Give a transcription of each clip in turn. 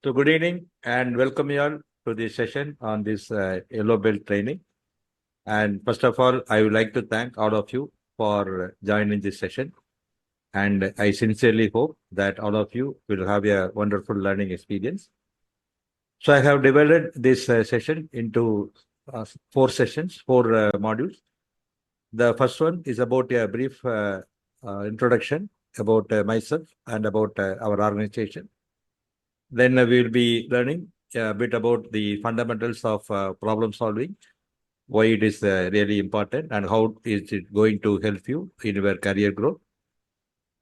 So good evening and welcome you all to this session on this yellow belt training. And first of all, I would like to thank all of you for joining this session. And I sincerely hope that all of you will have a wonderful learning experience. So I have divided this session into four sessions, four modules. The first one is about a brief introduction about myself and about our organization. Then we will be learning a bit about the fundamentals of problem solving, why it is really important, and how is it going to help you in your career growth.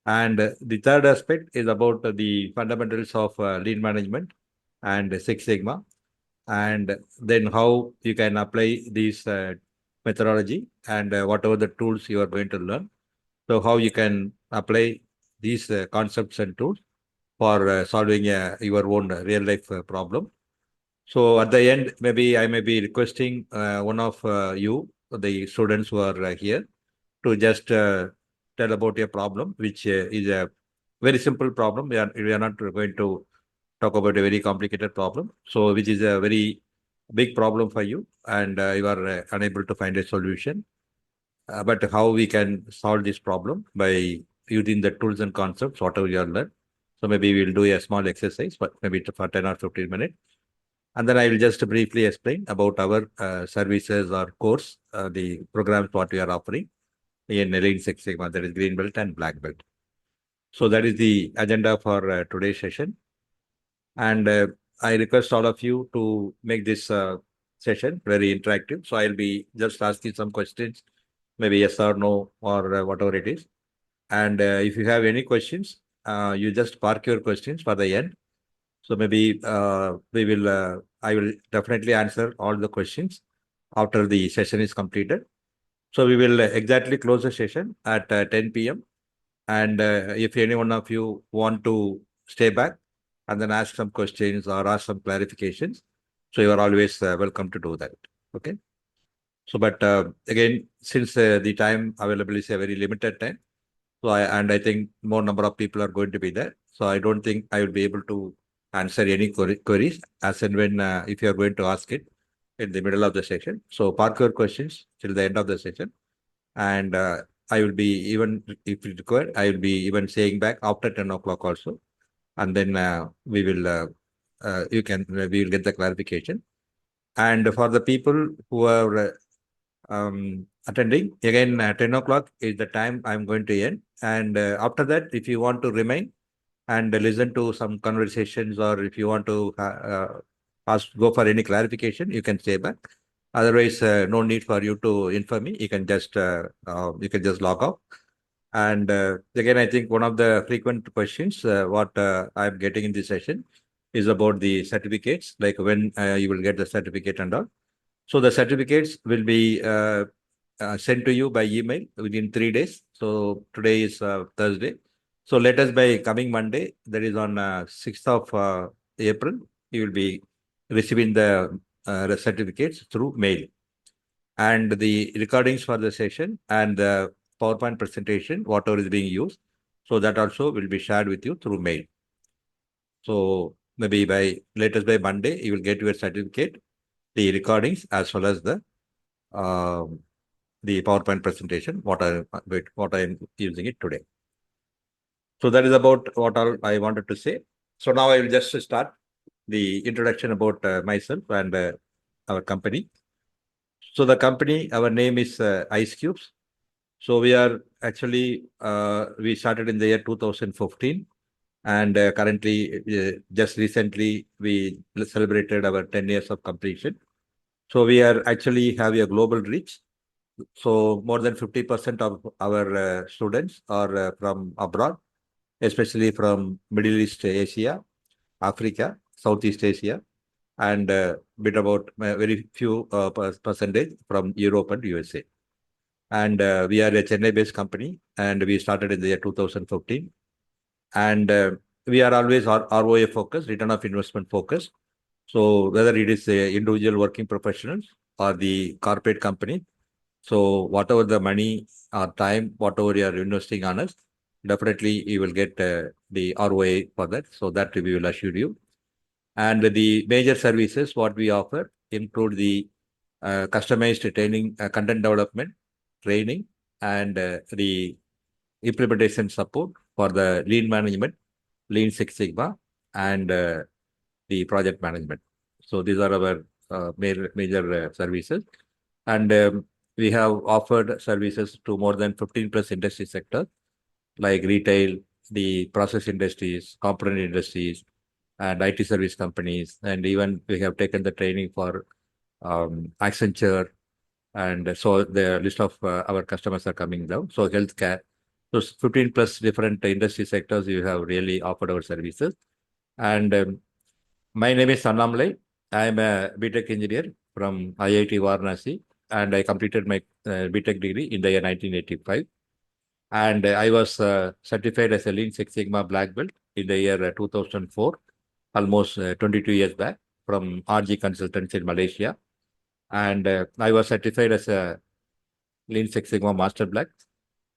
And the third aspect is about the fundamentals of lean management and Six Sigma, and then how you can apply these methodology and whatever the tools you are going to learn. So how you can apply these concepts and tools for solving your own real life problem. So at the end, maybe I may be requesting one of you, the students who are here, to just tell about a problem, which is a very simple problem. We are not going to talk about a very complicated problem. So which is a very big problem for you, and you are unable to find a solution. But how we can solve this problem by using the tools and concepts, whatever you have learned. So maybe we'll do a small exercise, but maybe for 10 or 15 minutes. And then I will just briefly explain about our services or course, the programs what we are offering in Lean Six Sigma, that is Green Belt and Black Belt. So that is the agenda for today's session. And I request all of you to make this session very interactive. So I'll be just asking some questions, maybe yes or no, or whatever it is. And if you have any questions, you just park your questions for the end. So maybe I will definitely answer all the questions after the session is completed. So we will exactly close the session at 10 p.m. And if any one of you want to stay back and then ask some questions or ask some clarifications, so you are always welcome to do that. Okay. So, but again, since the time available is a very limited time, so I think more number of people are going to be there. So I don't think I will be able to answer any queries as and when if you are going to ask it in the middle of the session. So park your questions till the end of the session. And I will be, even if required, I will be even saying back after 10 o'clock also. And then we will get the clarification. And for the people who are attending, again, 10 o'clock is the time I'm going to end. And after that, if you want to remain and listen to some conversations, or if you want to go for any clarification, you can stay back. Otherwise, no need for you to inform me. You can just log off. And again, I think one of the frequent questions what I'm getting in this session is about the certificates, like when you will get the certificate and all. So the certificates will be sent to you by email within 3 days. So today is Thursday. So let us by coming Monday, that is on 6th of April, you will be receiving the certificates through mail. And the recordings for the session and the PowerPoint presentation, whatever is being used, so that also will be shared with you through mail. So maybe by latest by Monday, you will get your certificate, the recordings, as well as the PowerPoint presentation, what I'm using it today. So that is about what all I wanted to say. So now I will just start the introduction about myself and our company. So the company, our name is ICEQBS. So we are actually, we started in the year 2015. And currently, just recently, we celebrated our 10 years of completion. So we are actually have a global reach. So more than 50% of our students are from abroad, especially from Middle East Asia, Africa, Southeast Asia, and bit about very few percentage from Europe and USA. And we are a Chennai-based company, and we started in the year 2015. And we are always ROA focused, return of investment focused. So whether it is individual working professionals or the corporate company, so whatever the money or time, whatever you are investing on us, definitely you will get the ROA for that. So that we will assure you. And the major services what we offer include the customized training, content development, training, and the implementation support for the lean management, Lean Six Sigma, and the project management. So these are our major services. And we have offered services to more than 15 plus industry sectors like retail, the process industries, component industries, and IT service companies. And even we have taken the training for Accenture. And so the list of our customers are coming down. So healthcare. So 15 plus different industry sectors, you have really offered our services. And my name is Sannamlai. I am a BTech engineer from IIT Varanasi, and I completed my BTech degree in the year 1985. And I was certified as a Lean Six Sigma Black Belt in the year 2004, almost 22 years back, from RG Consultants in Malaysia. And I was certified as a Lean Six Sigma Master Black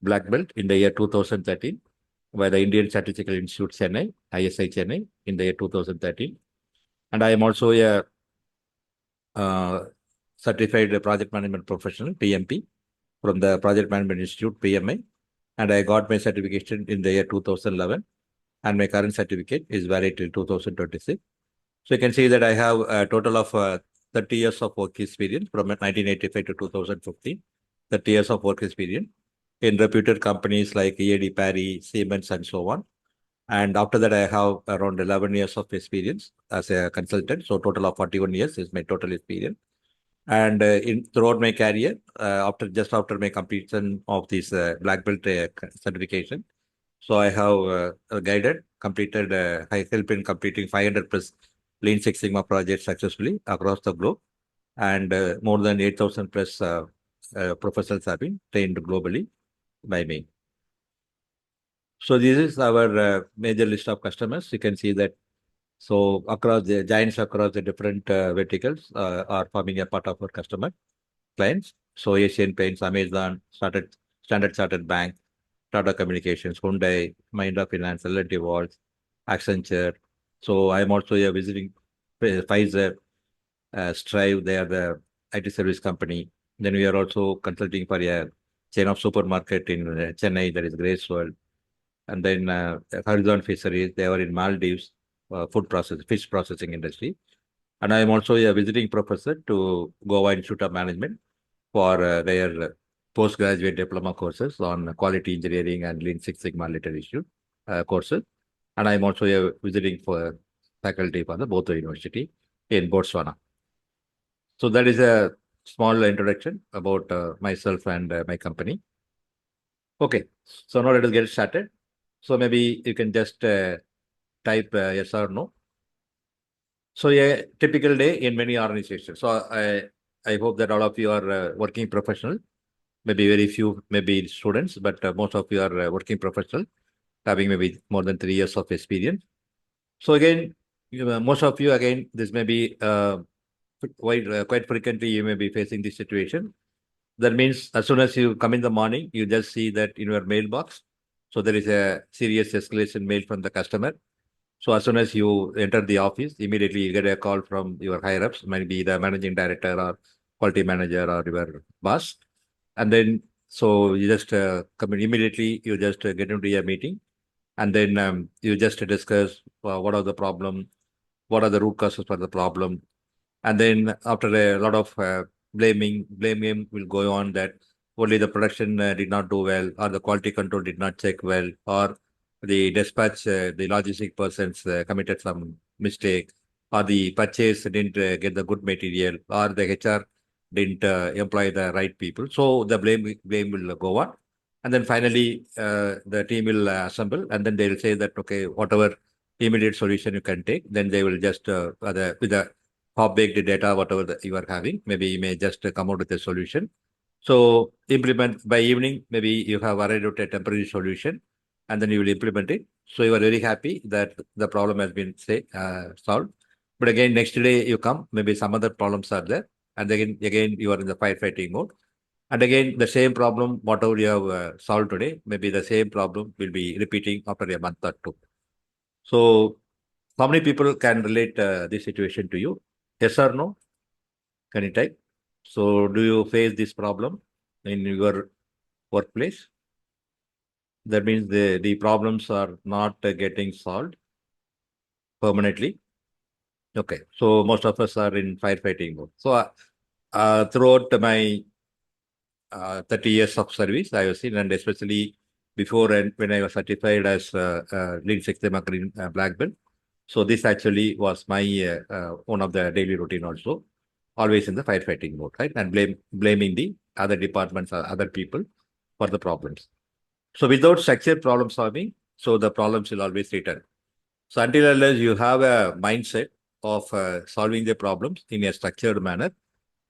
Belt in the year 2013 by the Indian Statistical Institute Chennai, ISI Chennai, in the year 2013. And I am also a certified project management professional, PMP, from the Project Management Institute, PMI. And I got my certification in the year 2011. And my current certificate is valid till 2026. So you can see that I have a total of 30 years of work experience from 1985 to 2015, 30 years of work experience in reputed companies like EAD Parry, Siemens, and so on. And after that, I have around 11 years of experience as a consultant. So total of 41 years is my total experience. And throughout my career, after my completion of this black belt certification, so I have completed, I helped in completing 500 plus Lean Six Sigma projects successfully across the globe, and more than 8,000 plus professionals have been trained globally by me. So this is our major list of customers. You can see that. So across the giants across the different verticals are forming a part of our customer clients. So Asian Paints, Amazon, Standard Chartered Bank, Tata Communications, Hyundai, Mahindra Finance, L&T Walls, Accenture. So I'm also visiting Pfizer, Strive. They are the IT service company. Then we are also consulting for a chain of supermarket in Chennai, that is Grace World. And then Horizon Fisheries, they are in Maldives, fish processing industry. And I am also a visiting professor to Goa Institute of Management for their postgraduate diploma courses on quality engineering and Lean Six Sigma literature courses. And I'm also a visiting for faculty for the Boto University in Botswana. So that is a small introduction about myself and my company. Okay, so now let us get started. So maybe you can just type yes or no. So a typical day in many organizations. So I hope that all of you are working professional. Maybe very few, maybe students, but most of you are working professional, having maybe more than 3 years of experience. So again, most of you, again, this may be quite frequently you may be facing this situation. That means as soon as you come in the morning, you just see that in your mailbox. So there is a serious escalation mail from the customer. So as soon as you enter the office, immediately you get a call from your higher ups, maybe the managing director or quality manager or your boss. And then, so you just come in immediately, you just get into a meeting, and then you just discuss what are the problem, what are the root causes for the problem. And then after a lot of blame game will go on that only the production did not do well, or the quality control did not check well, or the dispatch, the logistic persons committed some mistake, or the purchase didn't get the good material, or the HR didn't employ the right people. So the blame will go on. And then finally, the team will assemble, and then they will say that, okay, whatever immediate solution you can take, then they will just, with the half-baked data, whatever you are having, maybe you may just come out with a solution. So implement by evening, maybe you have arrived at a temporary solution, and then you will implement it. So you are very happy that the problem has been solved. But again, next day you come, maybe some other problems are there, and again you are in the firefighting mode. And again, the same problem, whatever you have solved today, maybe the same problem will be repeating after a month or two. So How many people can relate this situation to you? Yes or no? Can you type? So do you face this problem in your workplace? That means the problems are not getting solved permanently. Okay. So most of us are in firefighting mode. So throughout my 30 years of service, I was in, and especially before and when I was certified as Lean Six Sigma Green Black Belt. So this actually was my one of the daily routine also, always in the firefighting mode, right? And blaming the other departments or other people for the problems. So without structured problem solving, so the problems will always return. So until unless you have a mindset of solving the problems in a structured manner,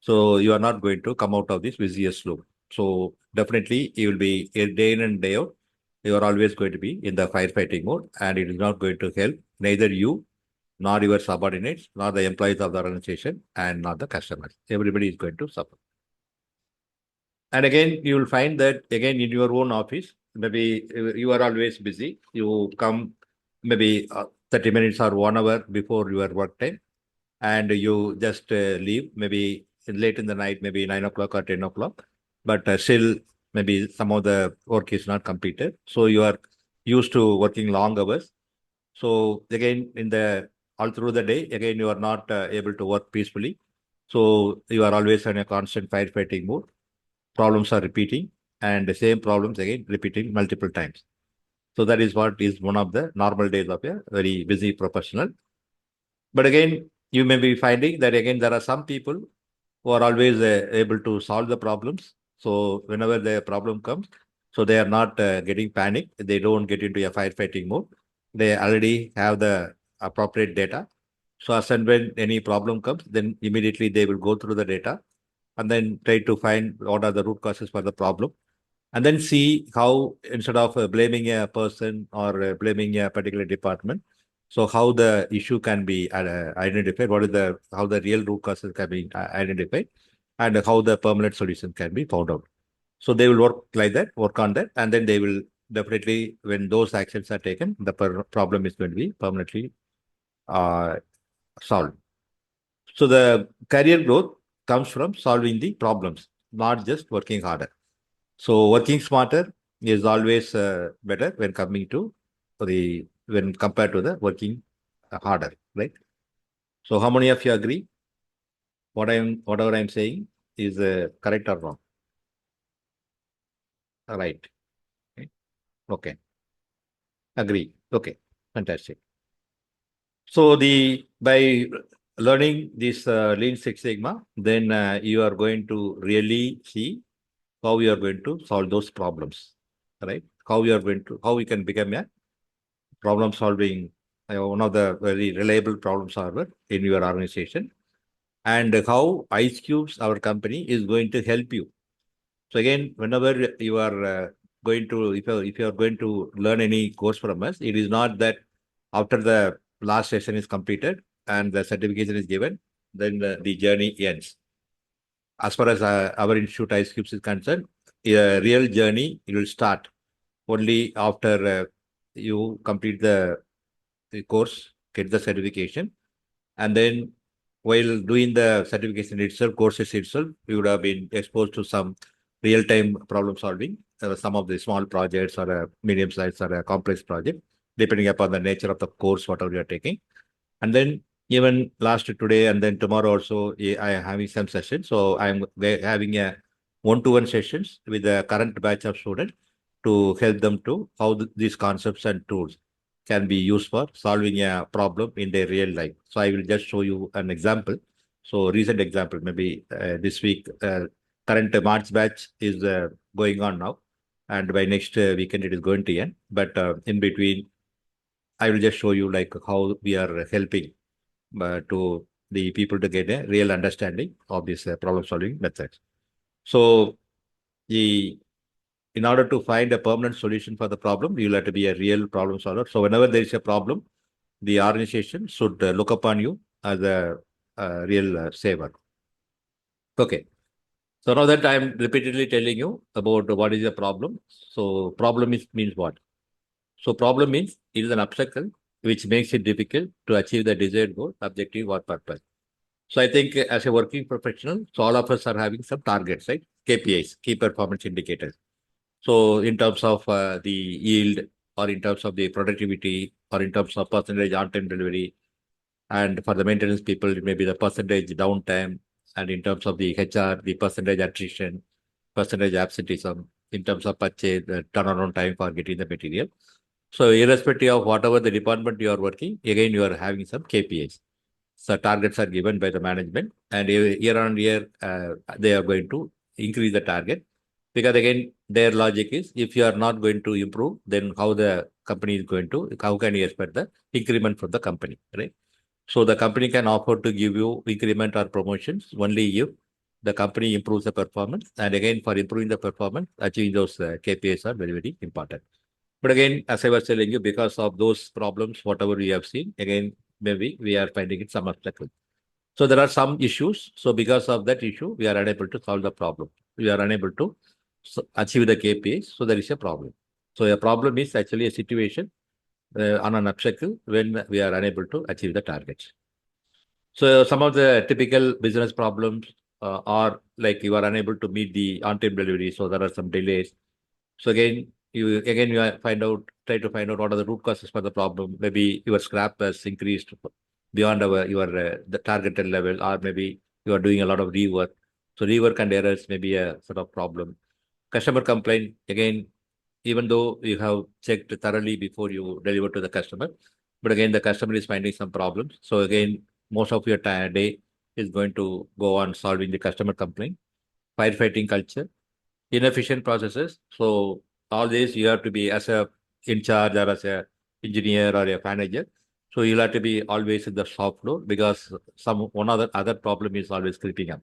so you are not going to come out of this vicious loop. So definitely you will be day in and day out. You are always going to be in the firefighting mode, and it is not going to help neither you, nor your subordinates, nor the employees of the organization, and not the customers. Everybody is going to suffer. And again, you will find that again in your own office, maybe you are always busy. You come maybe 30 minutes or 1 hour before your work time, and you just leave maybe late in the night, maybe 9 o'clock or 10 o'clock. But still, maybe some of the work is not completed. So you are used to working long hours. So again, in the all through the day, again you are not able to work peacefully. So you are always in a constant firefighting mode. Problems are repeating, and the same problems again repeating multiple times. So that is what is one of the normal days of a very busy professional. But again, you may be finding that again there are some people who are always able to solve the problems. So whenever the problem comes, so they are not getting panic. They don't get into a firefighting mode. They already have the appropriate data. So as and when any problem comes, then immediately they will go through the data and then try to find what are the root causes for the problem, and then see how instead of blaming a person or blaming a particular department, so how the issue can be identified, what is the how the real root causes can be identified, and how the permanent solution can be found out. So they will work like that, work on that, and then they will definitely, when those actions are taken, the problem is going to be permanently uh, solved. So the career growth comes from solving the problems, not just working harder. So working smarter is always better when coming to the when compared to the working harder, right? So how many of you agree? Whatever I'm saying is correct or wrong? Right. Okay. Agree. Okay. Fantastic. So the by learning this Lean Six Sigma, then you are going to really see how you are going to solve those problems, right? How you are going to how you can become a problem solving, one of the very reliable problem solver in your organization, and how IceQBS, our company, is going to help you. So again, whenever you are going to, if you are going to learn any course from us, it is not that after the last session is completed and the certification is given, then the journey ends. As far as our institute IceQBS is concerned, a real journey will start only after you complete the course, get the certification, and then while doing the certification itself, courses itself, you would have been exposed to some real-time problem solving, some of the small projects or a medium size or a complex project, depending upon the nature of the course, whatever you are taking. And then even last today and then tomorrow also, I am having some sessions. So I'm having a one-to-one sessions with the current batch of students to help them to how these concepts and tools can be used for solving a problem in their real life. So I will just show you an example. So recent example, maybe this week, current March batch is going on now. And by next weekend, it is going to end. But in between, I will just show you like how we are helping to the people to get a real understanding of this problem solving methods. So the in order to find a permanent solution for the problem, you'll have to be a real problem solver. So whenever there is a problem, the organization should look upon you as a real saver. Okay. So now that I'm repeatedly telling you about what is a problem. So problem is means what? So problem means it is an obstacle which makes it difficult to achieve the desired goal, objective, or purpose. So I think as a working professional, so all of us are having some targets, right? KPIs, key performance indicators. So in terms of the yield, or in terms of the productivity, or in terms of percentage on-time delivery, and for the maintenance people, it may be the percentage downtime, and in terms of the HR, the percentage attrition, percentage absenteeism, in terms of purchase, the turnaround time for getting the material. So irrespective of whatever the department you are working, again, you are having some KPIs. So targets are given by the management, and year on year, they are going to increase the target. Because again, their logic is, if you are not going to improve, then how the company is going to, how can you expect the increment from the company, right? So the company can offer to give you increment or promotions only if the company improves the performance. And again, for improving the performance, achieving those KPIs are very, very important. But again, as I was telling you, because of those problems, whatever we have seen, again, maybe we are finding it some obstacle. So there are some issues. So because of that issue, we are unable to solve the problem. We are unable to achieve the KPIs. So there is a problem. So a problem is actually a situation on an obstacle when we are unable to achieve the targets. So some of the typical business problems are like you are unable to meet the on-time delivery. So there are some delays. So you try to find out what are the root causes for the problem. Maybe your scrap has increased beyond your the targeted level, or maybe you are doing a lot of rework. So rework and errors may be a sort of problem. Customer complaint, again, even though you have checked thoroughly before you deliver to the customer, but again, the customer is finding some problems. So again, most of your day is going to go on solving the customer complaint. Firefighting culture, inefficient processes. So all this you have to be as a in charge, or as a engineer or a manager. So you'll have to be always in the shop floor, because one other problem is always creeping up.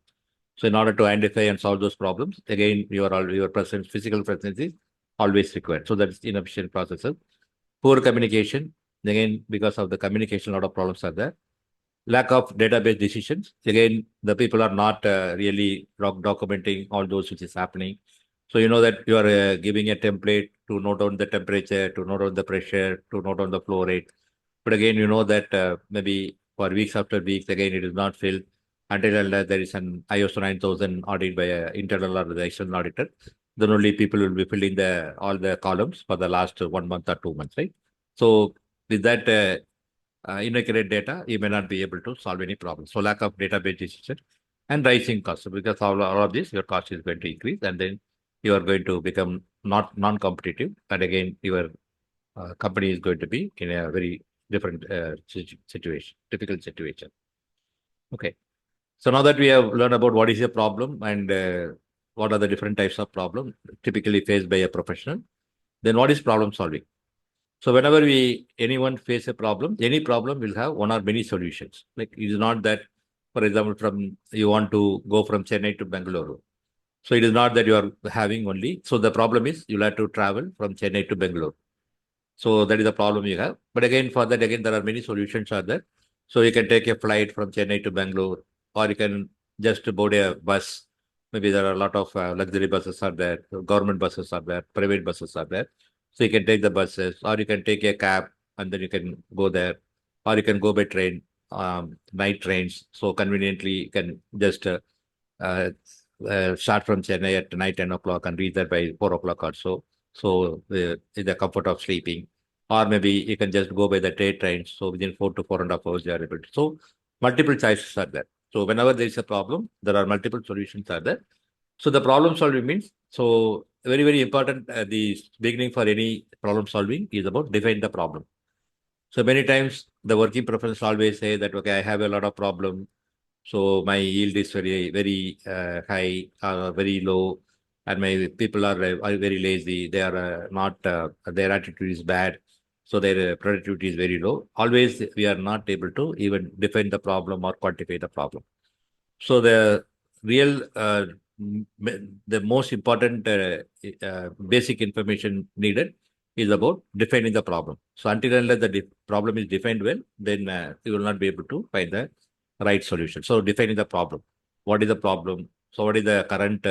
So in order to identify and solve those problems, again, your presence, physical presence is always required. So that's inefficient processes. Poor communication, again, because of the communication, a lot of problems are there. Lack of database decisions. Again, the people are not really documenting all those which is happening. So you know that you are giving a template to note down the temperature, to note down the pressure, to note down the flow rate. But again, you know that maybe for weeks after weeks, again, it is not filled until there is an ISO 9000 audit by an internal or the external auditor. Then only people will be filling all the columns for the last 1 month or 2 months, right? So with that inaccurate data, you may not be able to solve any problem. So lack of database decision and rising costs. Because all of this, your cost is going to increase, and then you are going to become not non-competitive. And again, your company is going to be in a very different situation, difficult situation. Okay. So now that we have learned about what is a problem and what are the different types of problems typically faced by a professional, then what is problem solving? So whenever anyone face a problem, any problem will have one or many solutions. Like it is not that, for example, you want to go from Chennai to Bangalore. So it is not that you are having only. So the problem is you'll have to travel from Chennai to Bangalore. So that is the problem you have. But again, for that, again, there are many solutions are there. So you can take a flight from Chennai to Bangalore, or you can just board a bus. Maybe there are a lot of luxury buses are there, government buses are there, private buses are there. So you can take the buses, or you can take a cab and then you can go there, or you can go by train, night trains. So conveniently, you can just uh, start from Chennai at night 10 o'clock and reach there by 4 o'clock or so. So in the comfort of sleeping, or maybe you can just go by the day trains. So within 4 to 4.5 hours, you are able to. So multiple choices are there. So whenever there is a problem, there are multiple solutions are there. So the problem solving means, so very, very important, the beginning for any problem solving is about define the problem. So many times the working professionals always say that, okay, I have a lot of problem. So my yield is very, very high, very low, and my people are very lazy. They are not, their attitude is bad. So their productivity is very low. Always we are not able to even define the problem or quantify the problem. So the real, the most important basic information needed is about defining the problem. So until unless the problem is defined well, then you will not be able to find the right solution. So defining the problem. What is the problem? So what is the current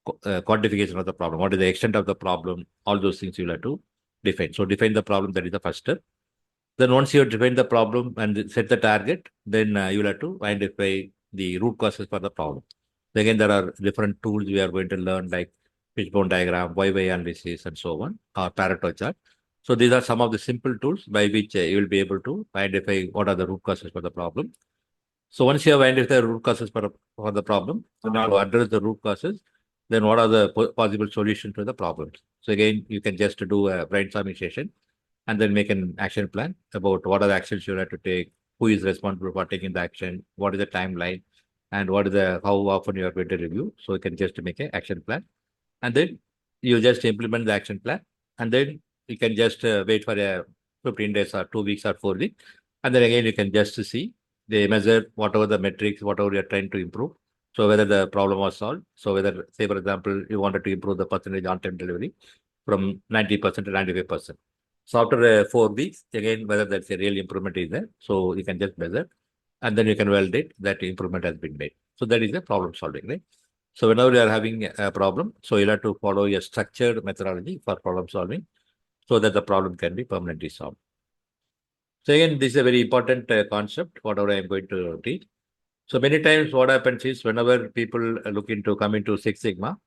quantification of the problem? What is the extent of the problem? All those things you will have to define. So define the problem, that is the first step. Then once you have defined the problem and set the target, then you will have to identify the root causes for the problem. Again, there are different tools we are going to learn like fishbone diagram, Y-Y analysis, and so on, or Pareto chart. So these are some of the simple tools by which you will be able to identify what are the root causes for the problem. So once you have identified the root causes for the problem, so now to address the root causes, then what are the possible solutions to the problems? So again, you can just do a brainstorming session and then make an action plan about what are the actions you have to take, who is responsible for taking the action, what is the timeline, and what is the how often you are going to review. So you can just make an action plan, and then you just implement the action plan, and then you can just wait for a 15 days or 2 weeks or 4 weeks, and then again you can just see they measure whatever the metrics, whatever you are trying to improve. So whether the problem was solved. So whether, say for example, you wanted to improve the percentage on time delivery from 90% to 95%. So after 4 weeks, again, whether that's a real improvement is there. So you can just measure and then you can validate that improvement has been made. So that is a problem solving, right? So whenever you are having a problem, so you'll have to follow a structured methodology for problem solving so that the problem can be permanently solved. So again, this is a very important concept, whatever I am going to teach. So many times what happens is whenever people look into come into Six Sigma,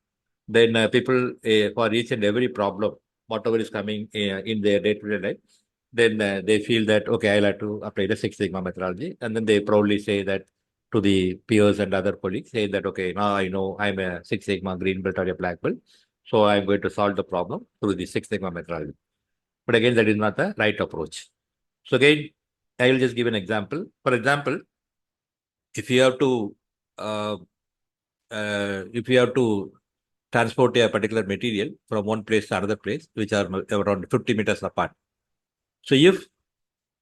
then people for each and every problem, whatever is coming in their day-to-day life, then they feel that, okay, I'll have to apply the Six Sigma methodology. And then they probably say that to the peers and other colleagues, say that, okay, now I know I'm a Six Sigma green belt or a black belt. So I'm going to solve the problem through the Six Sigma methodology. But again, that is not the right approach. So again, I will just give an example. For example, if you have to uh, if you have to transport a particular material from one place to another place, which are around 50 meters apart. So if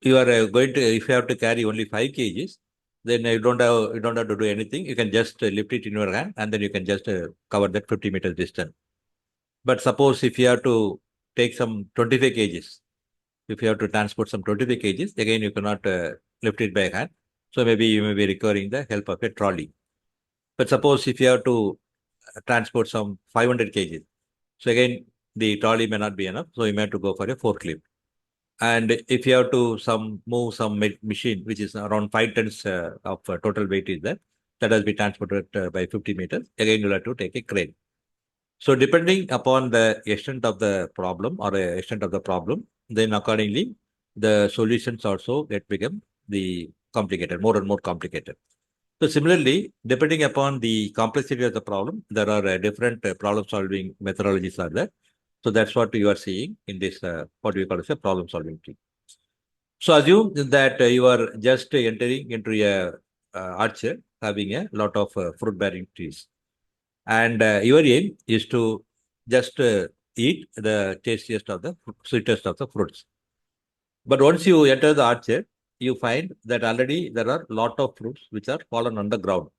you are if you have to carry only 5 kgs, then you don't have to do anything. You can just lift it in your hand and then you can just cover that 50 meters distance. But suppose if you have to take some 25 kgs, if you have to transport some 25 kgs, again you cannot lift it by hand. So maybe you may be requiring the help of a trolley. But suppose if you have to transport some 500 kgs, so again the trolley may not be enough, so you may have to go for a forklift. And if you have to move some machine, which is around 5 tons of total weight is there, that has been transported by 50 meters, again you'll have to take a crane. So depending upon the extent of the problem or extent of the problem, then accordingly the solutions also get become the complicated, more and more complicated. So similarly, depending upon the complexity of the problem, there are different problem solving methodologies are there. So that's what you are seeing in this, what we call as a problem solving tree. So assume that you are just entering into a orchard having a lot of fruit bearing trees. And your aim is to just eat the tastiest of the sweetest of the fruits. But once you enter the orchard, you find that already there are a lot of fruits which are fallen on the ground.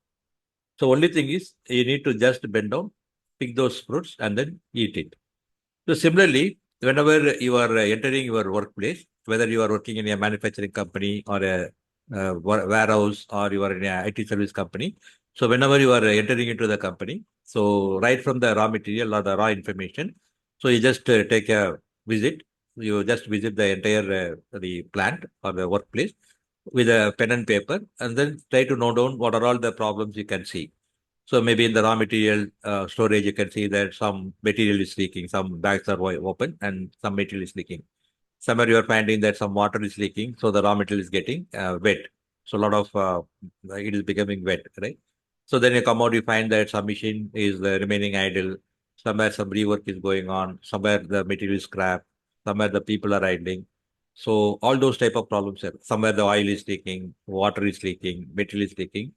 So only thing is you need to just bend down, pick those fruits and then eat it. So similarly, whenever you are entering your workplace, whether you are working in a manufacturing company or a warehouse or you are in a IT service company, so whenever you are entering into the company, so right from the raw material or the raw information, so you just take a visit. You just visit the entire the plant or the workplace with a pen and paper, and then try to note down what are all the problems you can see. So maybe in the raw material storage, you can see that some material is leaking, some bags are open, and some material is leaking. Somewhere you are finding that some water is leaking, so the raw material is getting wet. So a lot of it is becoming wet, right? So then you come out, you find that some machine is remaining idle. Somewhere some rework is going on. Somewhere the material is scrap. Somewhere the people are idling. So all those type of problems. Somewhere the oil is leaking, water is leaking, material is leaking.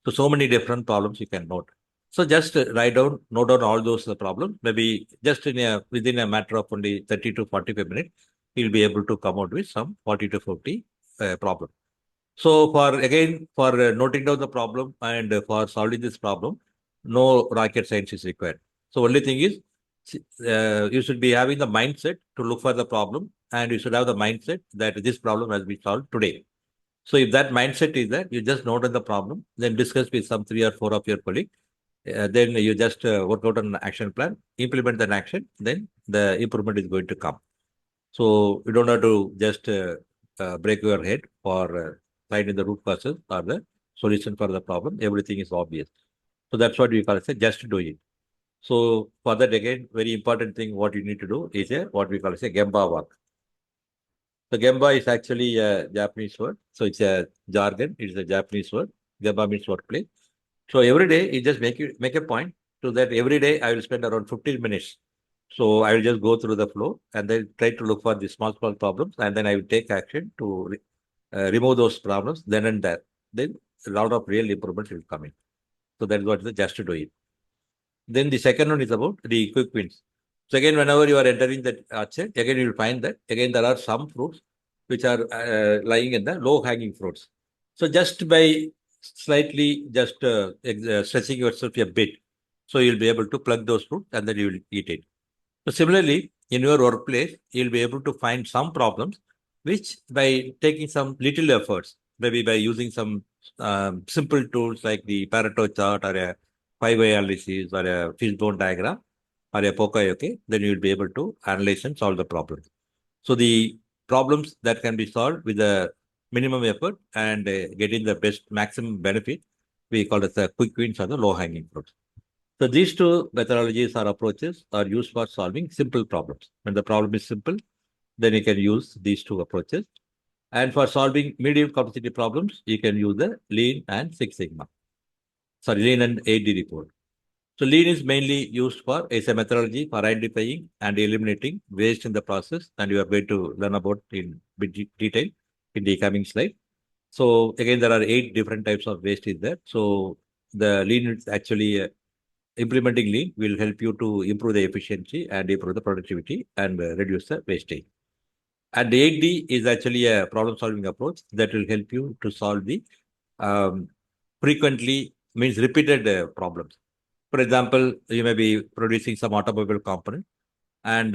So many different problems you can note. So just note down all those problems. Maybe just within a matter of only 30 to 45 minutes, you'll be able to come out with some 40 to 50 problem. So for noting down the problem and for solving this problem, no rocket science is required. So only thing is you should be having the mindset to look for the problem, and you should have the mindset that this problem has been solved today. So if that mindset is there, you just note on the problem, then discuss with some 3 or 4 of your colleagues. Then you just work out an action plan, implement an action, then the improvement is going to come. So you don't have to just break your head for finding the root causes or the solution for the problem. Everything is obvious. So that's what we call it, just do it. So for that, again, very important thing, what you need to do is what we call as a Gemba work. So Gemba is actually a Japanese word. So it's a jargon. It is a Japanese word. Gemba means workplace. So every day, you just make a point to that every day I will spend around 15 minutes. So I will just go through the flow and then try to look for the small problems, and then I will take action to remove those problems then and there. Then a lot of real improvements will come in. So that is what is just to do it. Then the second one is about the quick wins. So again, whenever you are entering that orchard, again you will find that again there are some fruits which are lying in the low-hanging fruits. So just by slightly just stretching yourself a bit, so you'll be able to plug those fruits and then you will eat it. So similarly, in your workplace, you'll be able to find some problems which by taking some little efforts, maybe by using some simple tools like the Pareto chart or a 5-way analysis or a fishbone diagram or a Poka, then you will be able to analyze and solve the problem. So the problems that can be solved with the minimum effort and getting the best maximum benefit, we call it the quick wins or the low-hanging fruits. So these two methodologies or approaches are used for solving simple problems. When the problem is simple, then you can use these two approaches. And for solving medium complexity problems, you can use the Lean and Six Sigma. Sorry, Lean and 8D report. So Lean is mainly used for as a methodology for identifying and eliminating waste in the process, and you are going to learn about in detail in the coming slide. So again, there are 8 different types of waste in there. So the Lean is actually implementing Lean will help you to improve the efficiency and improve the productivity and reduce the wastage. And the 8D is actually a problem-solving approach that will help you to solve the frequently means repeated problems. For example, you may be producing some automobile component, and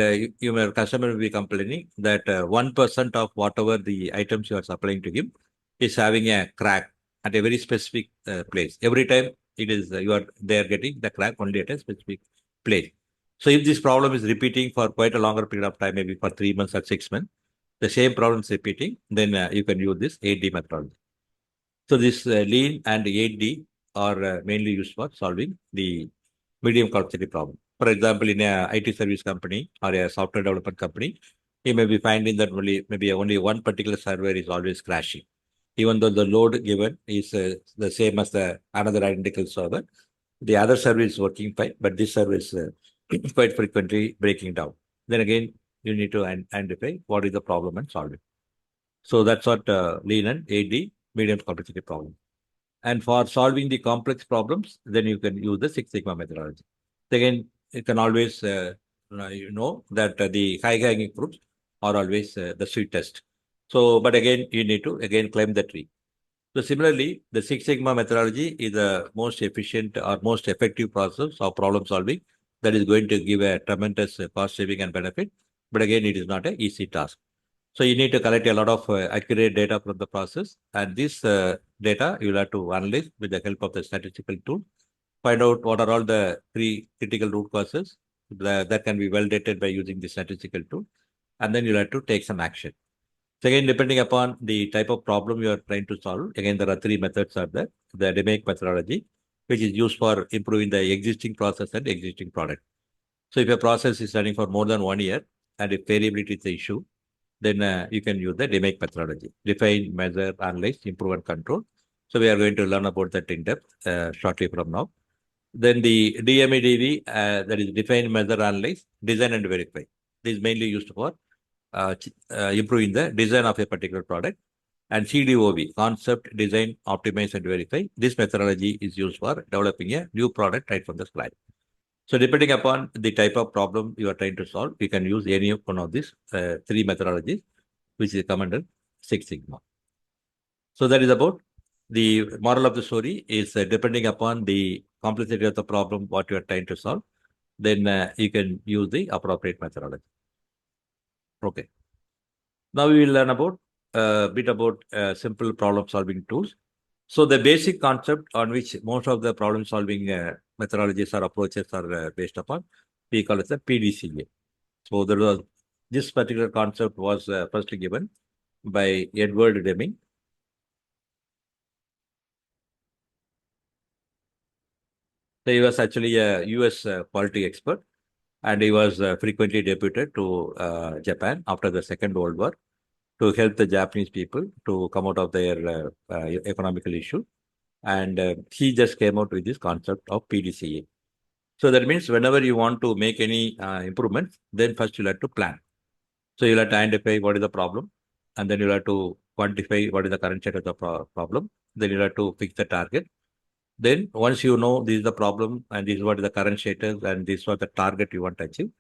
customer will be complaining that 1% of whatever the items you are supplying to him is having a crack at a very specific place. Every time it is they are getting the crack only at a specific place. So if this problem is repeating for quite a longer period of time, maybe for 3 months or 6 months, the same problem is repeating, then you can use this 8D methodology. So this Lean and 8D are mainly used for solving the medium complexity problem. For example, in a IT service company or a software development company, you may be finding that maybe only one particular server is always crashing, even though the load given is the same as the another identical server. The other server is working fine, but this server is quite frequently breaking down. Then again, you need to identify what is the problem and solve it. So that's what Lean and 8D, medium complexity problem. And for solving the complex problems, then you can use the Six Sigma methodology. Again, you can always that the high-hanging fruits are always the sweetest. So, but again, you need to climb the tree. So similarly, the Six Sigma methodology is the most efficient or most effective process of problem solving that is going to give a tremendous cost saving and benefit. But again, it is not an easy task. So you need to collect a lot of accurate data from the process, and this data you will have to analyze with the help of the statistical tool, find out what are all the 3 critical root causes that can be validated by using the statistical tool, and then you'll have to take some action. So again, depending upon the type of problem you are trying to solve, again, there are 3 methods are there. The DMAIC methodology, which is used for improving the existing process and existing product. So if a process is running for more than 1 year, and if variability is the issue, then you can use the DMAIC methodology. Define, measure, analyze, improve, and control. So we are going to learn about that in depth shortly from now. Then the DMADV, that is define, measure, analyze, design, and verify. This is mainly used for improving the design of a particular product. And CDOV, concept, design, optimize, and verify. This methodology is used for developing a new product right from the scratch. So depending upon the type of problem you are trying to solve, you can use any one of these 3 methodologies, which is come under Six Sigma. So that is about the moral of the story is depending upon the complexity of the problem, what you are trying to solve, then you can use the appropriate methodology. Okay. Now we will learn about a bit about simple problem solving tools. So the basic concept on which most of the problem solving methodologies or approaches are based upon, we call it the PDCA. So there was this particular concept was first given by Edward Deming. So he was actually a US quality expert, and he was frequently deputed to Japan after the Second World War to help the Japanese people to come out of their economical issue. And he just came out with this concept of PDCA. So that means whenever you want to make any improvements, then first you'll have to plan. So you'll have to identify what is the problem, and then you'll have to quantify what is the current state of the problem. Then you'll have to fix the target. Then once you know this is the problem and this is what is the current status and this is what the target you want to achieve,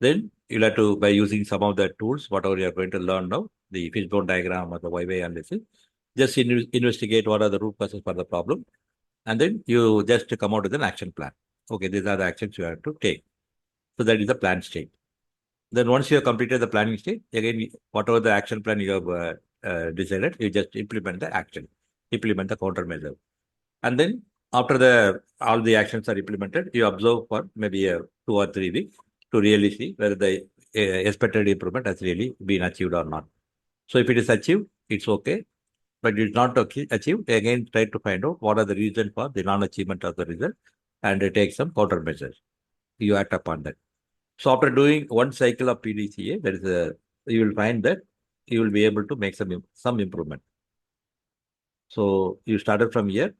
then you'll have to, by using some of the tools, whatever you're going to learn now, the fishbone diagram or the Y-way analysis, just investigate what are the root causes for the problem. And then you just come out with an action plan. Okay, these are the actions you have to take. So that is the plan state. Then once you have completed the planning stage, again, whatever the action plan you have decided, you just implement the action, implement the countermeasure. And then after all the actions are implemented, you observe for maybe 2 or 3 weeks to really see whether the expected improvement has really been achieved or not. So if it is achieved, it's okay. But it is not achieved, again, try to find out what are the reasons for the non-achievement of the result and take some countermeasures. You act upon that. So after doing one cycle of PDCA, you will find that you will be able to make some improvement. So you started from here.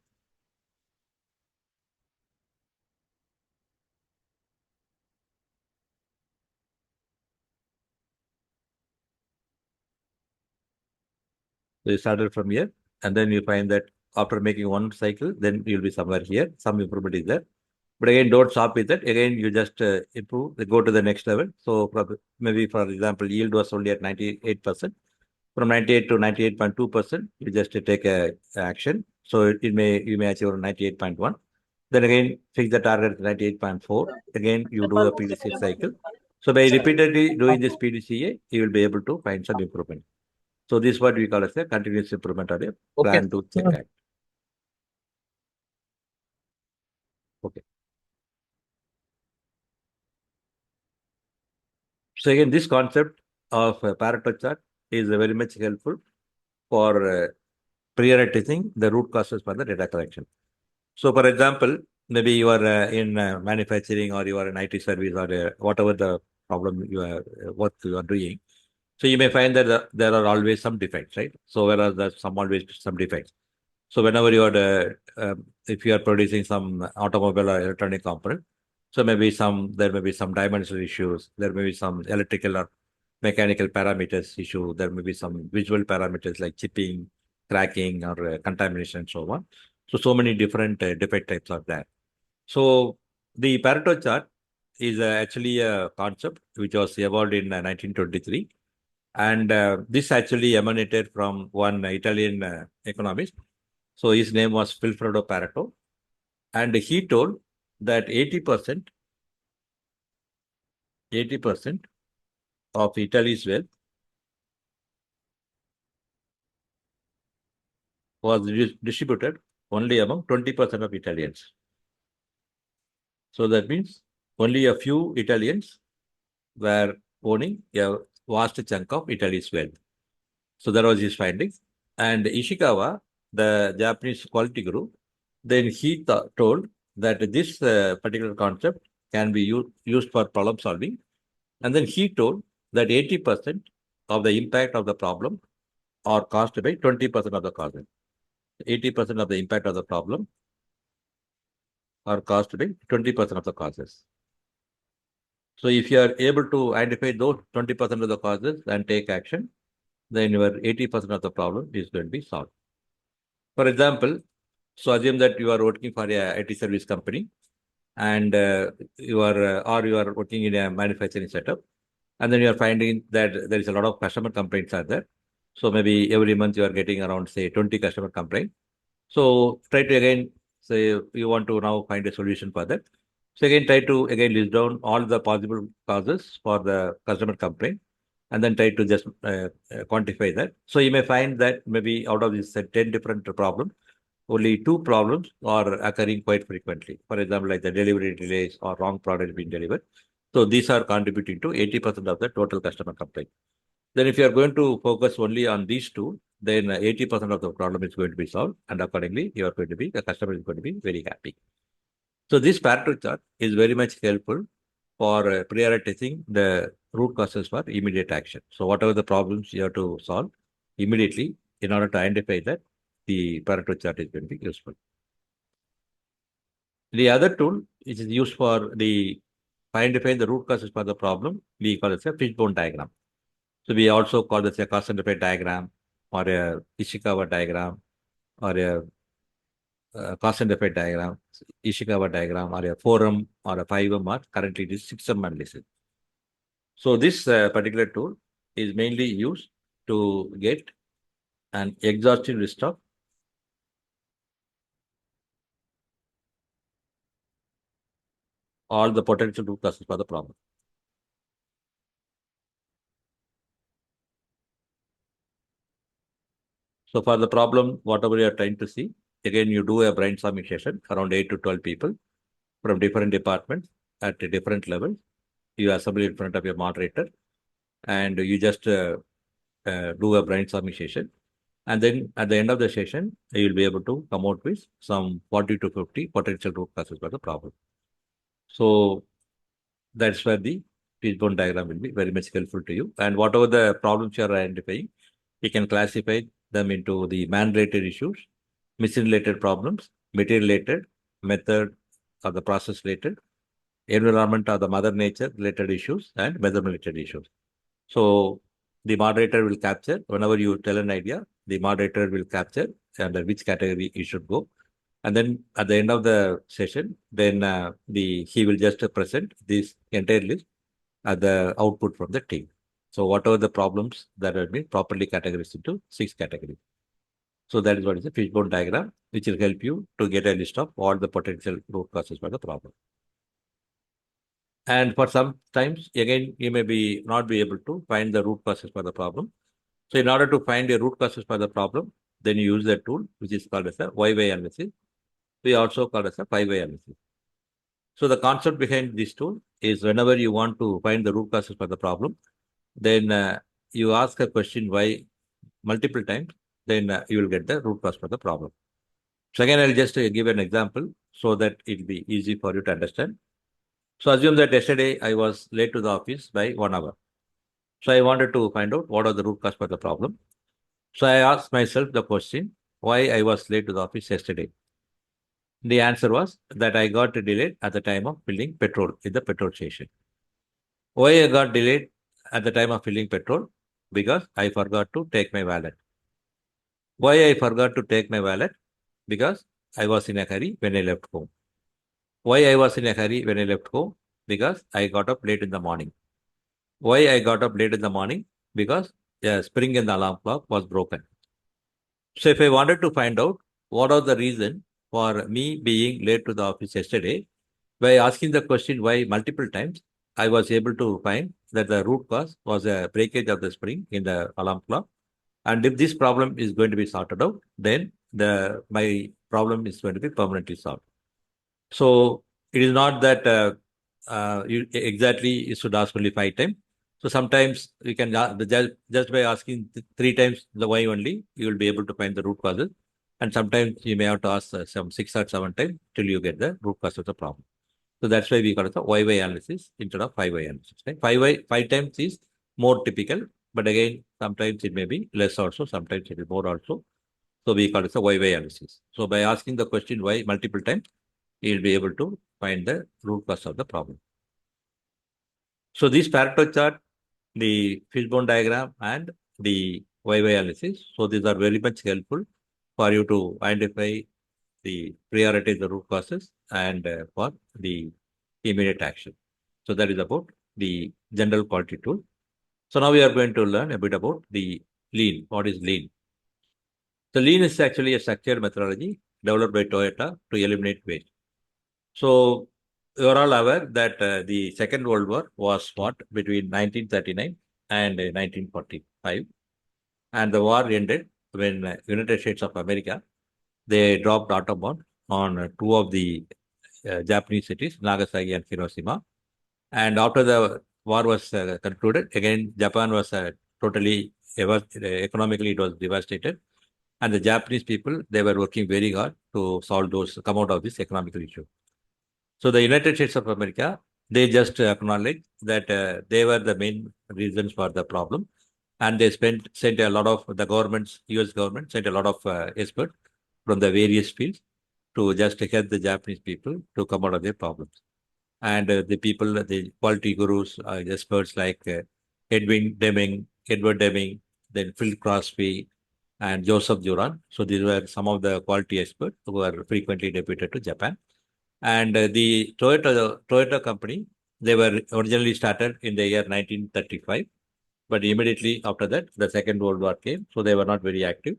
So you started from here, and then you find that after making one cycle, then you'll be somewhere here. Some improvement is there. But again, don't stop with that. Again, you just improve, go to the next level. So maybe, for example, yield was only at 98%. From 98 to 98.2%, you just take a action. So you may achieve 98.1. Then again, fix the target at 98.4. Again, you do a PDCA cycle. So by repeatedly doing this PDCA, you will be able to find some improvement. So this is what we call as a continuous improvement or a Okay. plan to check act. Okay. So again, this concept of a Pareto chart is very much helpful for prioritizing the root causes for the data collection. So for example, maybe you are in manufacturing or you are in IT service or whatever the problem what you are doing. So you may find that there are always some defects, right? So whereas there's always some defects. So whenever you are, if you are producing some automobile or electronic component, so there may be some dimensional issues, there may be some electrical or mechanical parameters issue, there may be some visual parameters like chipping, cracking, or contamination, and so on. So many different defect types are there. So the Pareto chart is actually a concept which was evolved in 1923. And this actually emanated from one Italian economist. So his name was Vilfredo Pareto. And he told that 80% of Italy's wealth was distributed only among 20% of Italians. So that means only a few Italians were owning a vast chunk of Italy's wealth. So that was his findings. And Ishikawa, the Japanese quality group, then he told that this particular concept can be used for problem solving. And then he told that 80% of the impact of the problem are caused by 20% of the causes. 80% of the impact of the problem are caused by 20% of the causes. So if you are able to identify those 20% of the causes and take action, then your 80% of the problem is going to be solved. For example, so assume that you are working for a IT service company and you are working in a manufacturing setup, and then you are finding that there is a lot of customer complaints are there. So maybe every month you are getting around, say, 20 customer complaints. So try to again say you want to now find a solution for that. So again, try to again list down all the possible causes for the customer complaint, and then try to just quantify that. So you may find that maybe out of these 10 different problems, only 2 problems are occurring quite frequently. For example, like the delivery delays or wrong product being delivered. So these are contributing to 80% of the total customer complaint. Then if you are going to focus only on these two, then 80% of the problem is going to be solved, and accordingly, the customer is going to be very happy. So this Pareto chart is very much helpful for prioritizing the root causes for immediate action. So whatever the problems you have to solve immediately in order to identify that, the Pareto chart is going to be useful. The other tool which is used for the identifying the root causes for the problem, we call it a fishbone diagram. So we also call this a cause and effect diagram or a Ishikawa diagram or a cause and effect diagram, Ishikawa diagram or a 4M or a 5M or currently it is 6M analysis. So this particular tool is mainly used to get an exhaustive list of all the potential root causes for the problem. So for the problem, whatever you are trying to see, again, you do a brainstorming session around 8 to 12 people from different departments at different levels. You assemble in front of your moderator and you just do a brainstorming session. And then at the end of the session, you will be able to come out with some 40 to 50 potential root causes for the problem. So that's where the fishbone diagram will be very much helpful to you. And whatever the problems you are identifying, you can classify them into the man-related issues, mission-related problems, material-related, method or the process-related, environment or the mother nature-related issues, and weather-related issues. So the moderator will capture, whenever you tell an idea, the moderator will capture under which category you should go. And then at the end of the session, then he will just present this entire list as the output from the team. So whatever the problems that have been properly categorized into 6 categories. So that is what is a fishbone diagram, which will help you to get a list of all the potential root causes for the problem. And for some times, again, you may be not be able to find the root causes for the problem. So in order to find the root causes for the problem, then you use the tool, which is called as a Y-Y analysis. We also call it as a 5-way analysis. So the concept behind this tool is whenever you want to find the root causes for the problem, then you ask a question why multiple times, then you will get the root cause for the problem. So again, I'll just give an example so that it will be easy for you to understand. So assume that yesterday I was late to the office by 1 hour. So I wanted to find out what are the root cause for the problem. So I asked myself the question, why I was late to the office yesterday. The answer was that I got delayed at the time of filling petrol in the petrol station. Why I got delayed at the time of filling petrol? Because I forgot to take my wallet. Why I forgot to take my wallet? Because I was in a hurry when I left home. Why I was in a hurry when I left home? Because I got up late in the morning. Why I got up late in the morning? Because the spring in the alarm clock was broken. So if I wanted to find out what are the reason for me being late to the office yesterday, by asking the question why multiple times, I was able to find that the root cause was a breakage of the spring in the alarm clock. And if this problem is going to be sorted out, then my problem is going to be permanently solved. So it is not that you exactly you should ask only 5 times. So sometimes you can just by asking 3 times the why only, you will be able to find the root causes. And sometimes you may have to ask some 6 or 7 times till you get the root cause of the problem. So that's why we call it the Y-Y analysis instead of 5-way analysis. Right? 5 times is more typical, but again, sometimes it may be less also, sometimes it is more also. So we call it the Y-Y analysis. So by asking the question why multiple times, you will be able to find the root cause of the problem. So this Pareto chart, the fishbone diagram, and the Y-Y analysis. So these are very much helpful for you to identify the prioritize the root causes and for the immediate action. So that is about the general quality tool. So now we are going to learn a bit about the lean. What is lean? So lean is actually a structured methodology developed by Toyota to eliminate waste. So you are all aware that the Second World War was fought between 1939 and 1945, and the war ended when United States of America they dropped atom bomb on two of the Japanese cities, Nagasaki and Hiroshima. And after the war was concluded, again Japan was totally, economically, it was devastated. And the Japanese people, they were working very hard to solve those, come out of this economical issue. So the United States of America, they just acknowledged that they were the main reasons for the problem. And they sent a lot of, the governments, US government sent a lot of experts from the various fields to just help the Japanese people to come out of their problems. And the people, the quality gurus, experts like Edward Deming, then Phil Crosby, and Joseph Juran. So these were some of the quality experts who were frequently deputed to Japan. And the Toyota company, they were originally started in the year 1935, but immediately after that, the Second World War came, so they were not very active.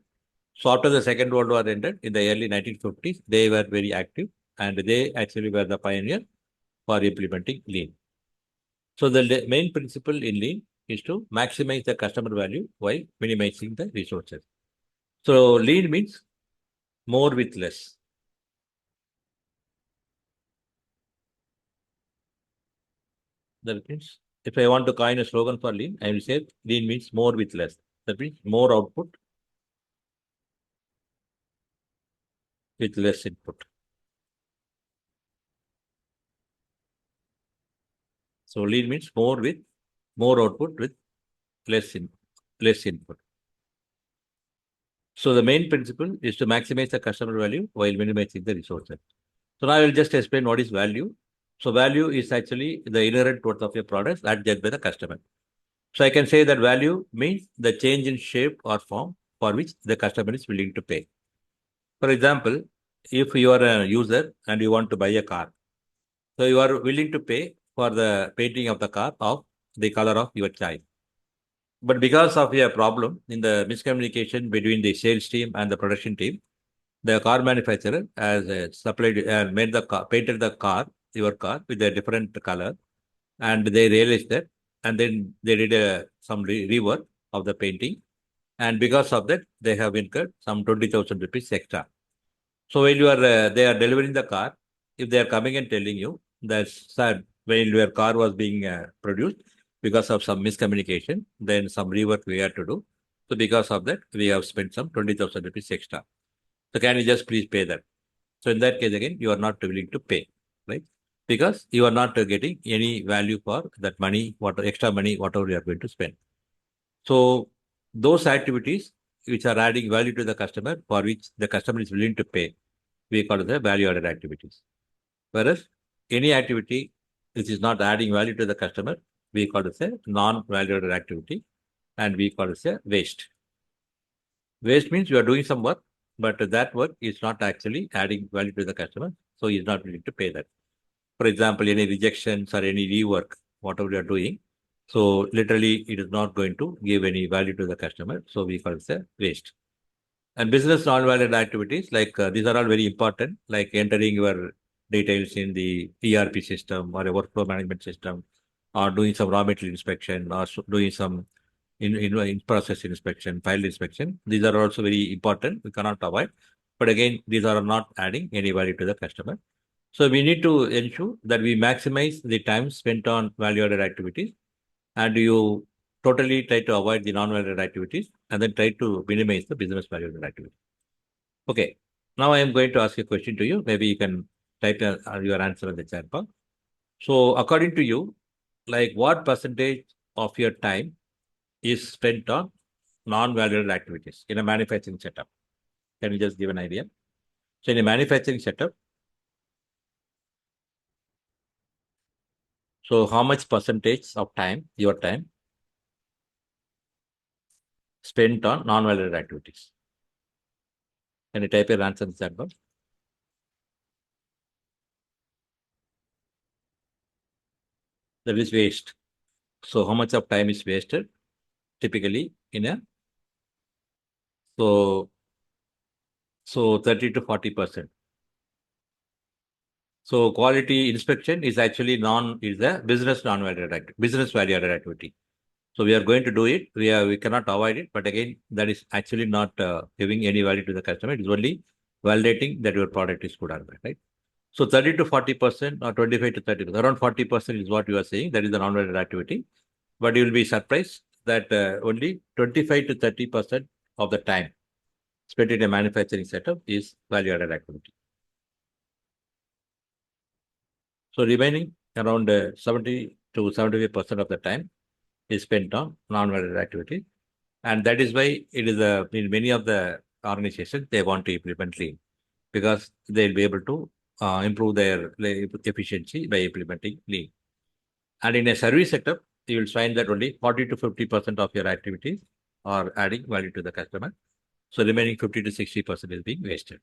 So after the Second World War ended in the early 1950s, they were very active, and they actually were the pioneer for implementing lean. So the main principle in lean is to maximize the customer value while minimizing the resources. So lean means more with less. That means if I want to coin a slogan for lean, I will say lean means more with less. That means more output with less input. So lean means more output with less input. So the main principle is to maximize the customer value while minimizing the resources. So now I will just explain what is value. So value is actually the inherent worth of your products that judged by the customer. So I can say that value means the change in shape or form for which the customer is willing to pay. For example, if you are a user and you want to buy a car, so you are willing to pay for the painting of the car of the color of your choice. But because of a problem in the miscommunication between the sales team and the production team, the car manufacturer has made the car, painted the car, your car, with a different color, and they realized that, and then they did some rework of the painting, and because of that, they have incurred some 20,000 rupees extra. So while they are delivering the car, if they are coming and telling you that, sir, while your car was being produced, because of some miscommunication, then some rework we had to do. So because of that, we have spent some 20,000 rupees extra. So can you just please pay that? So in that case, again, you are not willing to pay, right? Because you are not getting any value for that money, what extra money, whatever you are going to spend. So those activities which are adding value to the customer, for which the customer is willing to pay, we call it the value-added activities. Whereas any activity which is not adding value to the customer, we call it a non-value-added activity, and we call it a waste. Waste means you are doing some work, but that work is not actually adding value to the customer, so he is not willing to pay that. For example, any rejections or any rework, whatever you are doing, so literally it is not going to give any value to the customer, so we call it a waste. And business non-valid activities, like these are all very important, like entering your details in the ERP system or a workflow management system, or doing some raw material inspection, or doing some in process inspection, file inspection. These are also very important. We cannot avoid. But again, these are not adding any value to the customer. So we need to ensure that we maximize the time spent on value-added activities, and you totally try to avoid the non-value-added activities, and then try to minimize the business value-added activities. Okay. Now I am going to ask a question to you. Maybe you can type your answer in the chat box. So according to you, like what percentage of your time is spent on non-value-added activities in a manufacturing setup? Can you just give an idea? So in a manufacturing setup, so how much percentage of time, your time, spent on non-value-added activities? Can you type your answer in the chat box? That is waste. So how much of time is wasted typically in a, so 30 to 40%. So quality inspection is actually is a business business value added activity. So we are going to do it. We cannot avoid it. But again, that is actually not giving any value to the customer. It is only validating that your product is good or bad, right? So 30 to 40% or 25 to 30%, around 40% is what you are saying. That is the non-valid activity. But you will be surprised that only 25 to 30% of the time spent in a manufacturing setup is value-added activity. So remaining around 70 to 75% of the time is spent on non-value-added activity. And that is why it is in many of the organizations, they want to implement lean because they'll be able to improve their efficiency by implementing lean. And in a service setup, you will find that only 40 to 50% of your activities are adding value to the customer. So remaining 50 to 60% is being wasted.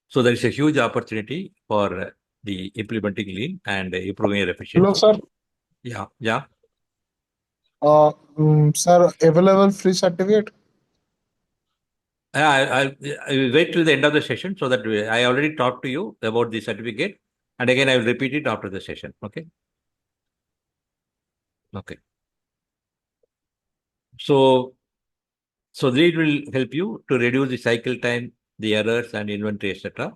So there is a huge opportunity for the implementing lean and improving your Hello, efficiency. sir. Yeah. Sir, available free certificate? I'll wait till the end of the session so that I already talked to you about the certificate. And again, I will repeat it after the session. Okay. So lean will help you to reduce the cycle time, the errors and inventory, etc.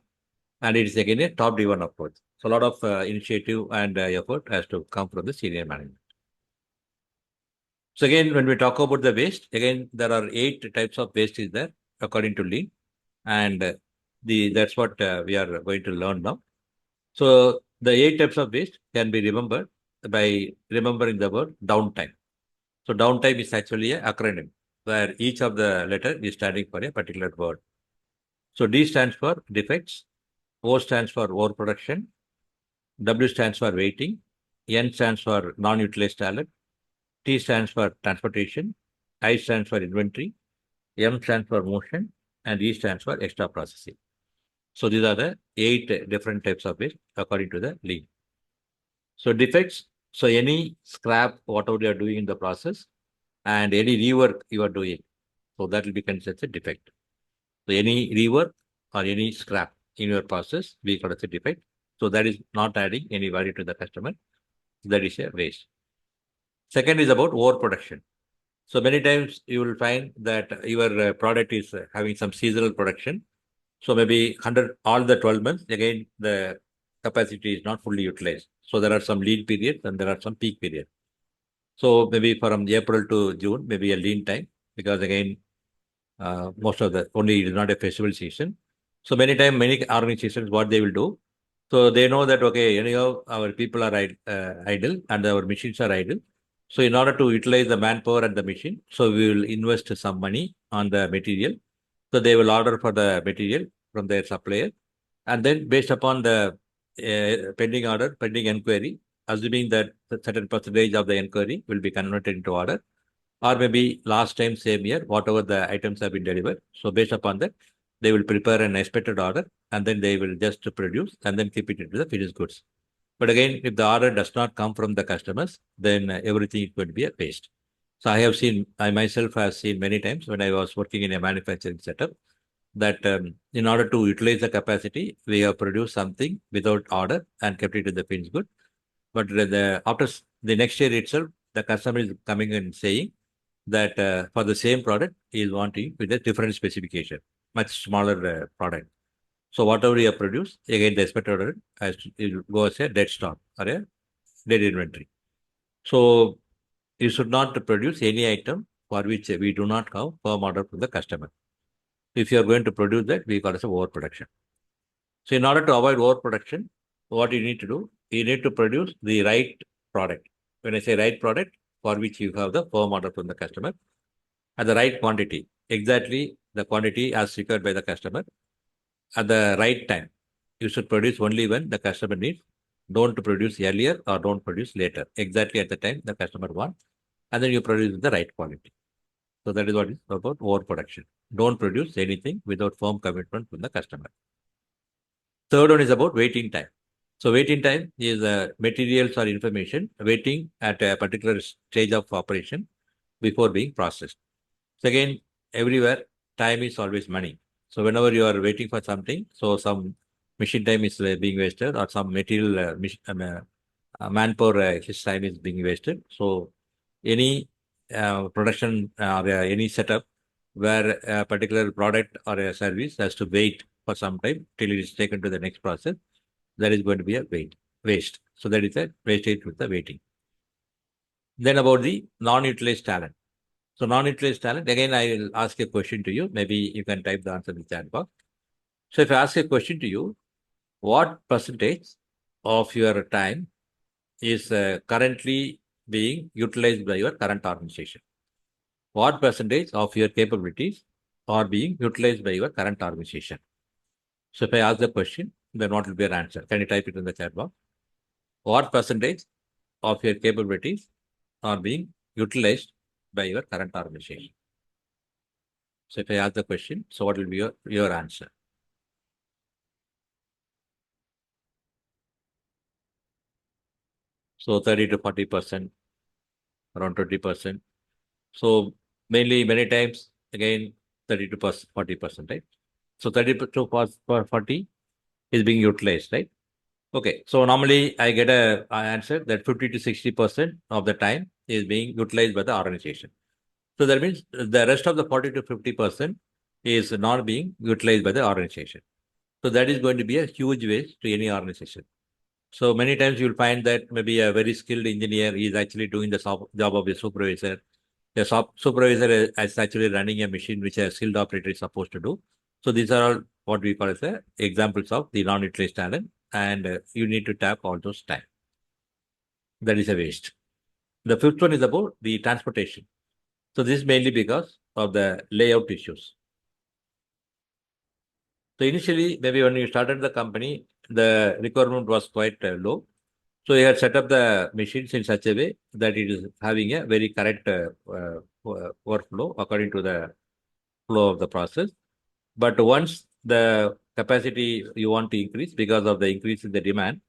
And it is again a top-driven approach. So a lot of initiative and effort has to come from the senior management. So again, when we talk about the waste, again, there are 8 types of waste is there according to lean. And that's what we are going to learn now. So the 8 types of waste can be remembered by remembering the word downtime. So downtime is actually an acronym where each of the letter is standing for a particular word. So D stands for defects, O stands for overproduction, W stands for waiting, N stands for non-utilized talent, T stands for transportation, I stands for inventory, M stands for motion, and E stands for extra processing. So these are the 8 different types of waste according to the lean. So defects, so any scrap, whatever you are doing in the process, and any rework you are doing, so that will be considered a defect. So any rework or any scrap in your process, we call it a defect. So that is not adding any value to the customer. That is a waste. Second is about overproduction. So many times you will find that your product is having some seasonal production. So maybe 100 all the 12 months, again, the capacity is not fully utilized. So there are some lean periods and there are some peak periods. So maybe from April to June, maybe a lean time, because again, most of the only it is not a festival season. So many times, many organizations, what they will do, so they know that, okay, anyhow, our people are idle and our machines are idle. So in order to utilize the manpower and the machine, so we will invest some money on the material. So they will order for the material from their supplier. And then based upon the pending order, pending inquiry, assuming that a certain percentage of the inquiry will be converted into order, or maybe last time, same year, whatever the items have been delivered. So based upon that, they will prepare an expected order and then they will just produce and then keep it into the finished goods. But again, if the order does not come from the customers, then everything is going to be a waste. So I myself have seen many times when I was working in a manufacturing setup that in order to utilize the capacity, we have produced something without order and kept it in the finished good. But after the next year itself, the customer is coming and saying that for the same product, he is wanting with a different specification, much smaller product. So whatever you have produced, again, the expected order has to go as a dead stock or a dead inventory. So you should not produce any item for which we do not have firm order from the customer. If you are going to produce that, we call it as overproduction. So in order to avoid overproduction, what you need to do, you need to produce the right product. When I say right product, for which you have the firm order from the customer, at the right quantity, exactly the quantity as required by the customer, at the right time. You should produce only when the customer needs. Don't produce earlier or don't produce later. Exactly at the time the customer wants, and then you produce the right quality. So that is what is about overproduction. Don't produce anything without firm commitment from the customer. Third one is about waiting time. So waiting time is materials or information waiting at a particular stage of operation before being processed. So again, everywhere, time is always money. So whenever you are waiting for something, so some machine time is being wasted or some material manpower his time is being wasted. So any production or any setup where a particular product or a service has to wait for some time till it is taken to the next process, that is going to be a waste. So that is a wastage with the waiting. Then about the non-utilized talent. So non-utilized talent, again, I will ask a question to you. Maybe you can type the answer in the chat box. So if I ask a question to you, what percentage of your time is currently being utilized by your current organization? What percentage of your capabilities are being utilized by your current organization? So if I ask the question, then what will be your answer? Can you type it in the chat box? What percentage of your capabilities are being utilized by your current organization? So if I ask the question, so what will be your answer? So 30 to 40%, around 20%. So mainly many times, again, 30 to 40%, right? So 30 to 40 is being utilized, right? Okay. So normally I get a answer that 50 to 60% of the time is being utilized by the organization. So that means the rest of the 40 to 50% is not being utilized by the organization. So that is going to be a huge waste to any organization. So many times you'll find that maybe a very skilled engineer is actually doing the job of a supervisor. The supervisor is actually running a machine which a skilled operator is supposed to do. So these are all what we call as examples of the non-utilized talent, and you need to tap all those time. That is a waste. The fifth one is about the transportation. So this is mainly because of the layout issues. So initially, maybe when you started the company, the requirement was quite low. So you had set up the machines in such a way that it is having a very correct workflow according to the flow of the process. But once the capacity you want to increase because of the increase in the demand,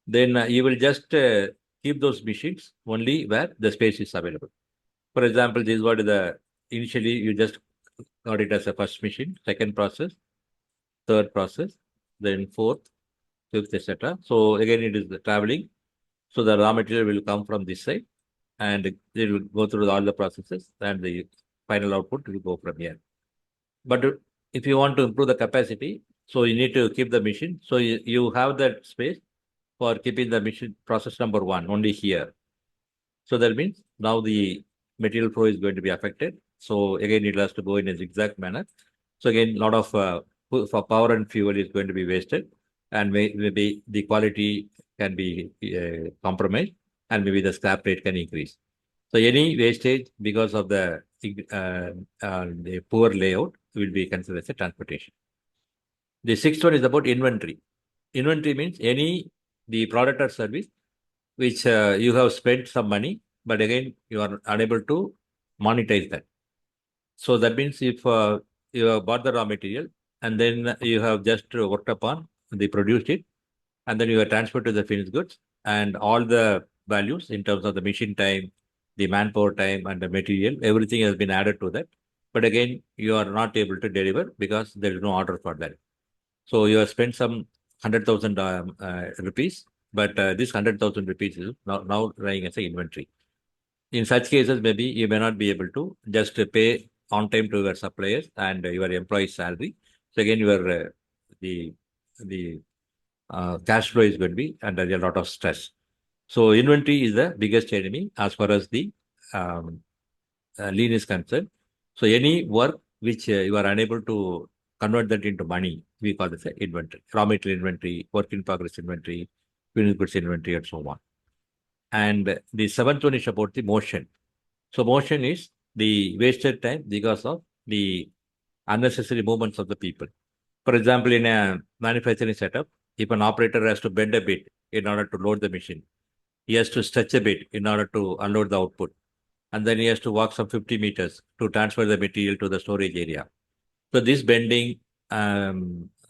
then you will just keep those machines only where the space is available. For example, this is what the initially you just got it as a first machine, second process, third process, then fourth, fifth, etc. So again, it is the traveling. So the raw material will come from this side and it will go through all the processes and the final output will go from here. But if you want to improve the capacity, so you need to keep the machine. So you have that space for keeping the machine process number one only here. So that means now the material flow is going to be affected. So again, it has to go in a zigzag manner. So again, a lot of for power and fuel is going to be wasted, and maybe the quality can be compromised, and maybe the scrap rate can increase. So any wastage because of the poor layout will be considered as a transportation. The sixth one is about inventory. Inventory means any the product or service which you have spent some money, but again you are unable to monetize that. So that means if you have bought the raw material and then you have just worked upon the produced it, and then you are transferred to the finished goods, and all the values in terms of the machine time, the manpower time, and the material, everything has been added to that. But again, you are not able to deliver because there is no order for that. So you have spent some 100,000 rupees, but this 100,000 rupees is now running as an inventory. In such cases, maybe you may not be able to just pay on time to your suppliers and your employee's salary. So again, the the cash flow is going to be under a lot of stress. So inventory is the biggest enemy as far as the um, lean is concerned. So any work which you are unable to convert that into money, we call this inventory, raw material inventory, work in progress inventory, finished goods inventory, and so on. And the seventh one is about the motion. So motion is the wasted time because of the unnecessary movements of the people. For example, in a manufacturing setup, if an operator has to bend a bit in order to load the machine, he has to stretch a bit in order to unload the output. And then he has to walk some 50 meters to transfer the material to the storage area. So this bending,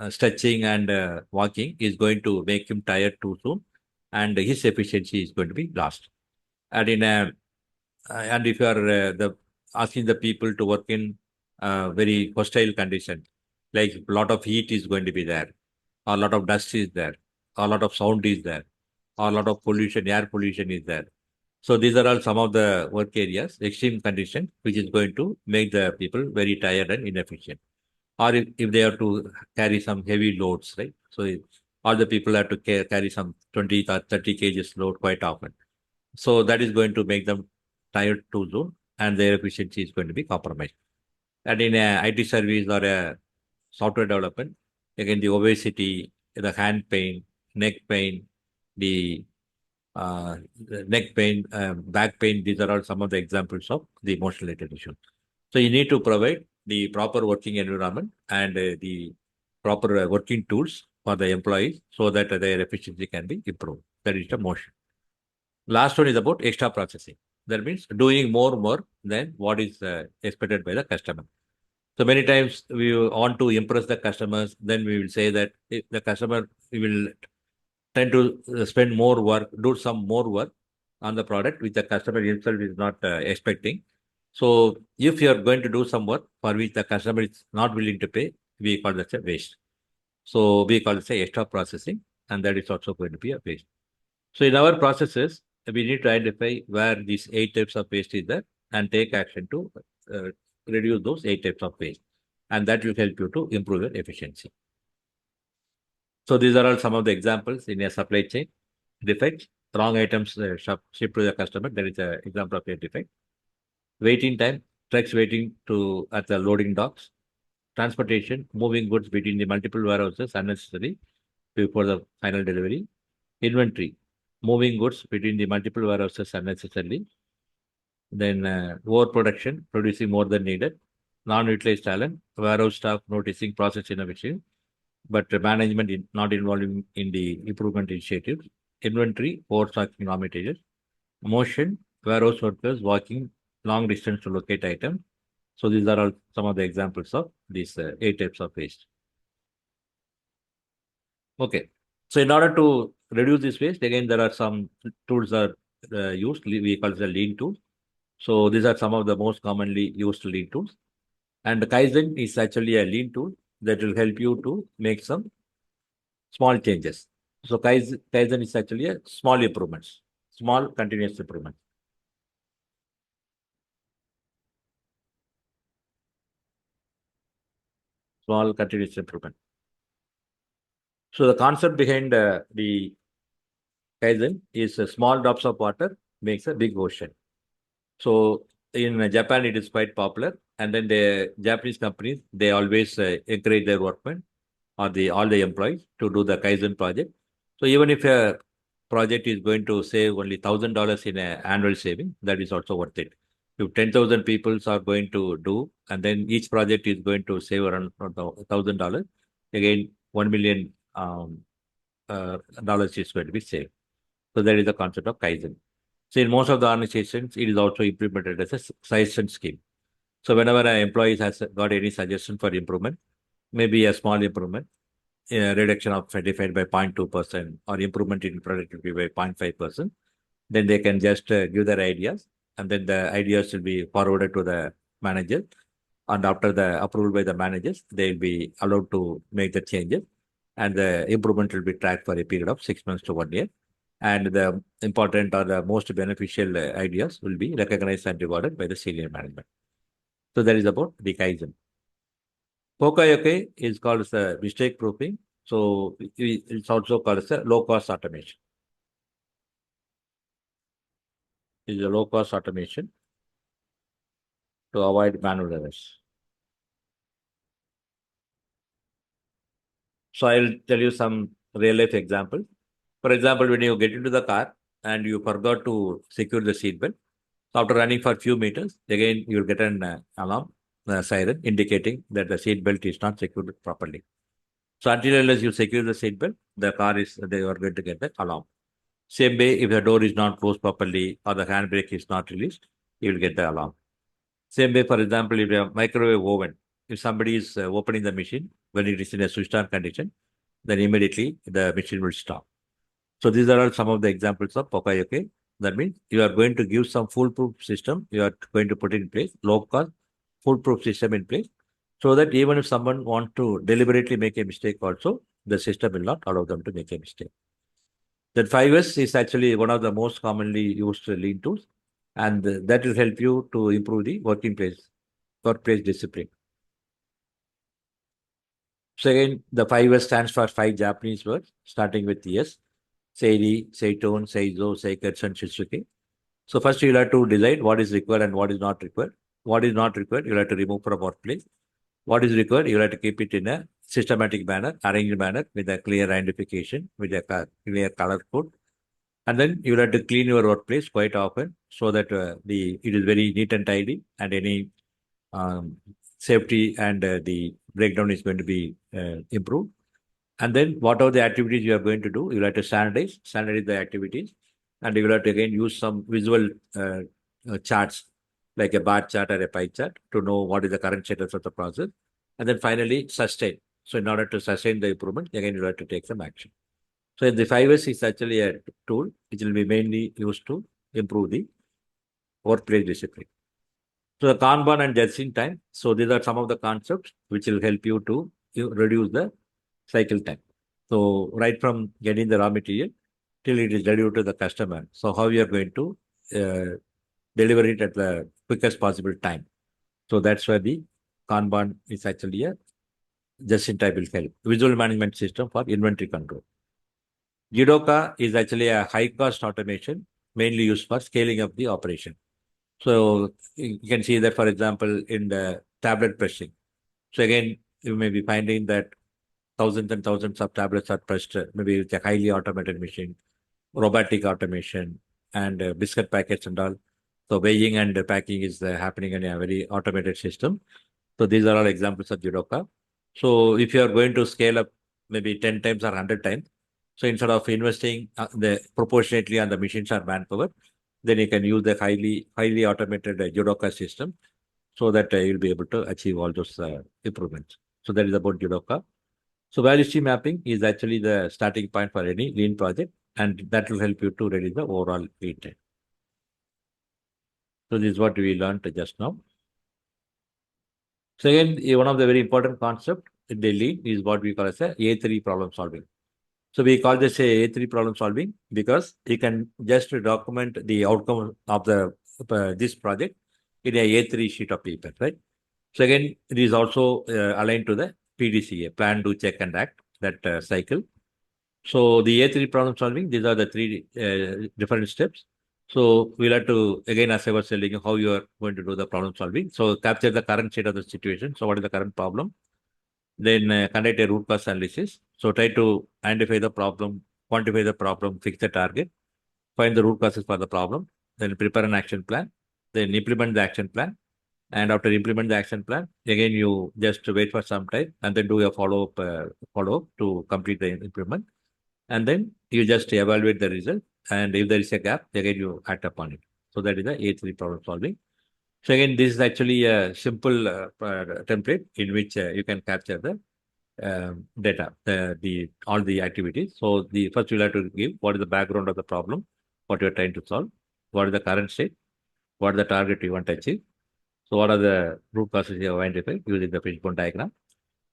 stretching, and walking is going to make him tired too soon, and his efficiency is going to be lost. And and if you are asking the people to work in very hostile condition, like a lot of heat is going to be there, or a lot of dust is there, or a lot of sound is there, or a lot of pollution, air pollution is there. So these are all some of the work areas, extreme condition, which is going to make the people very tired and inefficient. Or if they have to carry some heavy loads, right? So all the people have to carry some 20 or 30 kgs load quite often. So that is going to make them tired too soon, and their efficiency is going to be compromised. And in a IT service or a software development, again, the obesity, the hand pain, neck pain, the neck pain, back pain, these are all some of the examples of the emotional related issues. So you need to provide the proper working environment and the proper working tools for the employees so that their efficiency can be improved. That is the motion. Last one is about extra processing. That means doing more work than what is expected by the customer. So many times we want to impress the customers, then we will say that if the customer we will tend to spend more work, do some more work on the product which the customer himself is not expecting. So if you are going to do some work for which the customer is not willing to pay, we call that a waste. So we call it a extra processing, and that is also going to be a waste. So in our processes, we need to identify where these 8 types of waste is there and take action to uh, reduce those 8 types of waste. And that will help you to improve your efficiency. So these are all some of the examples in a supply chain defects. Wrong items shipped to the customer. That is an example of a defect. Waiting time, trucks waiting to at the loading docks. Transportation, moving goods between the multiple warehouses unnecessary before the final delivery. Inventory, moving goods between the multiple warehouses unnecessarily. Then overproduction, producing more than needed. Non-utilized talent, warehouse staff noticing process innovation, but management not involving in the improvement initiatives. Inventory, overstocking raw materials. Motion, warehouse workers walking long distance to locate items. So these are all some of the examples of these 8 types of waste. Okay. So in order to reduce this waste, again, there are some tools are used. We call it the lean tools. So these are some of the most commonly used lean tools. And the Kaizen is actually a lean tool that will help you to make some small changes. So Kaizen is actually a small improvements, small continuous improvement. Small continuous improvement. So the concept behind the Kaizen is small drops of water makes a big ocean. So in Japan, it is quite popular. And then the Japanese companies, they always encourage their workmen or all the employees to do the Kaizen project. So even if a project is going to save only $1,000 in an annual saving, that is also worth it. If 10,000 people are going to do, and then each project is going to save around $1,000, again, 1 million dollars is going to be saved. So that is the concept of Kaizen. So in most of the organizations, it is also implemented as a suggestion scheme. So whenever an employee has got any suggestion for improvement, maybe a small improvement, a reduction of defined by 0.2% or improvement in productivity by 0.5%, then they can just give their ideas, and then the ideas will be forwarded to the manager. And after the approval by the managers, they will be allowed to make the changes, and the improvement will be tracked for a period of 6 months to 1 year. And the important or the most beneficial ideas will be recognized and rewarded by the senior management. So that is about the Kaizen. Poka is called as a mistake proofing. So it's also called as a low cost automation. It's a low cost automation to avoid manual errors. So I'll tell you some real life examples. For example, when you get into the car and you forgot to secure the seatbelt, after running for a few meters, again you'll get an alarm siren indicating that the seatbelt is not secured properly. So until unless you secure the seatbelt, they are going to get the alarm. Same way, if the door is not closed properly or the handbrake is not released, you will get the alarm. Same way, for example, if you have microwave oven, if somebody is opening the machine when it is in a switched on condition, then immediately the machine will stop. So these are all some of the examples of Pokayoke. That means you are going to give some foolproof system. You are going to put in place low cost foolproof system in place, so that even if someone wants to deliberately make a mistake, also the system will not allow them to make a mistake. That 5S is actually one of the most commonly used lean tools, and that will help you to improve the workplace discipline. So again, the 5S stands for 5 Japanese words, starting with S: Seiri, Seiton, Seizo, Seikatsu, and Shitsuke. So first you'll have to decide what is required and what is not required. What is not required, you'll have to remove from workplace. What is required, you'll have to keep it in a systematic manner, arranged manner with a clear identification, with a clear color code. And then you'll have to clean your workplace quite often so that it is very neat and tidy, and any um, safety and the breakdown is going to be improved. And then whatever the activities you are going to do, you'll have to standardize the activities, and you will have to again use some visual charts like a bar chart or a pie chart to know what is the current status of the process. And then finally sustain. So in order to sustain the improvement, again you have to take some action. So in the 5S is actually a tool which will be mainly used to improve the workplace discipline. So the Kanban and just time. So these are some of the concepts which will help you to reduce the cycle time. So right from getting the raw material till it is delivered to the customer. So how you are going to deliver it at the quickest possible time. So that's where the Kanban is actually a just-in-time will help. Visual management system for inventory control. Jidoka is actually a high-cost automation mainly used for scaling up the operation. So you can see that, for example, in the tablet pressing. So again, you may be finding that thousands and thousands of tablets are pressed, maybe with a highly automated machine, robotic automation, and biscuit packets and all. So weighing and packing is happening in a very automated system. So these are all examples of Jidoka. So if you are going to scale up maybe 10 times or 100 times, so instead of investing the proportionately on the machines or manpower, then you can use the highly automated Jidoka system so that you'll be able to achieve all those improvements. So that is about Jidoka. So value stream mapping is actually the starting point for any lean project, and that will help you to reduce the overall lead time. So this is what we learned just now. So again, one of the very important concept in the lean is what we call as a A3 problem solving. So we call this a A3 problem solving because you can just document the outcome of the this project in a A3 sheet of paper, right? So again, it is also aligned to the PDCA, plan, do, check, and act, that cycle. So the A3 problem solving, these are the three different steps. So we'll have to, again, as I was telling you, how you are going to do the problem solving. So capture the current state of the situation. So what is the current problem? Then conduct a root cause analysis. So try to identify the problem, quantify the problem, fix the target, find the root causes for the problem, then prepare an action plan, then implement the action plan. And after implement the action plan, again, you just wait for some time and then do a follow-up to complete the improvement. And then you just evaluate the result. And if there is a gap, again, you act upon it. So that is the A3 problem solving. So again, this is actually a simple template in which you can capture the data, all the activities. So the first you'll have to give what is the background of the problem, what you're trying to solve, what is the current state, what is the target you want to achieve. So what are the root causes you have identified using the fishbone diagram.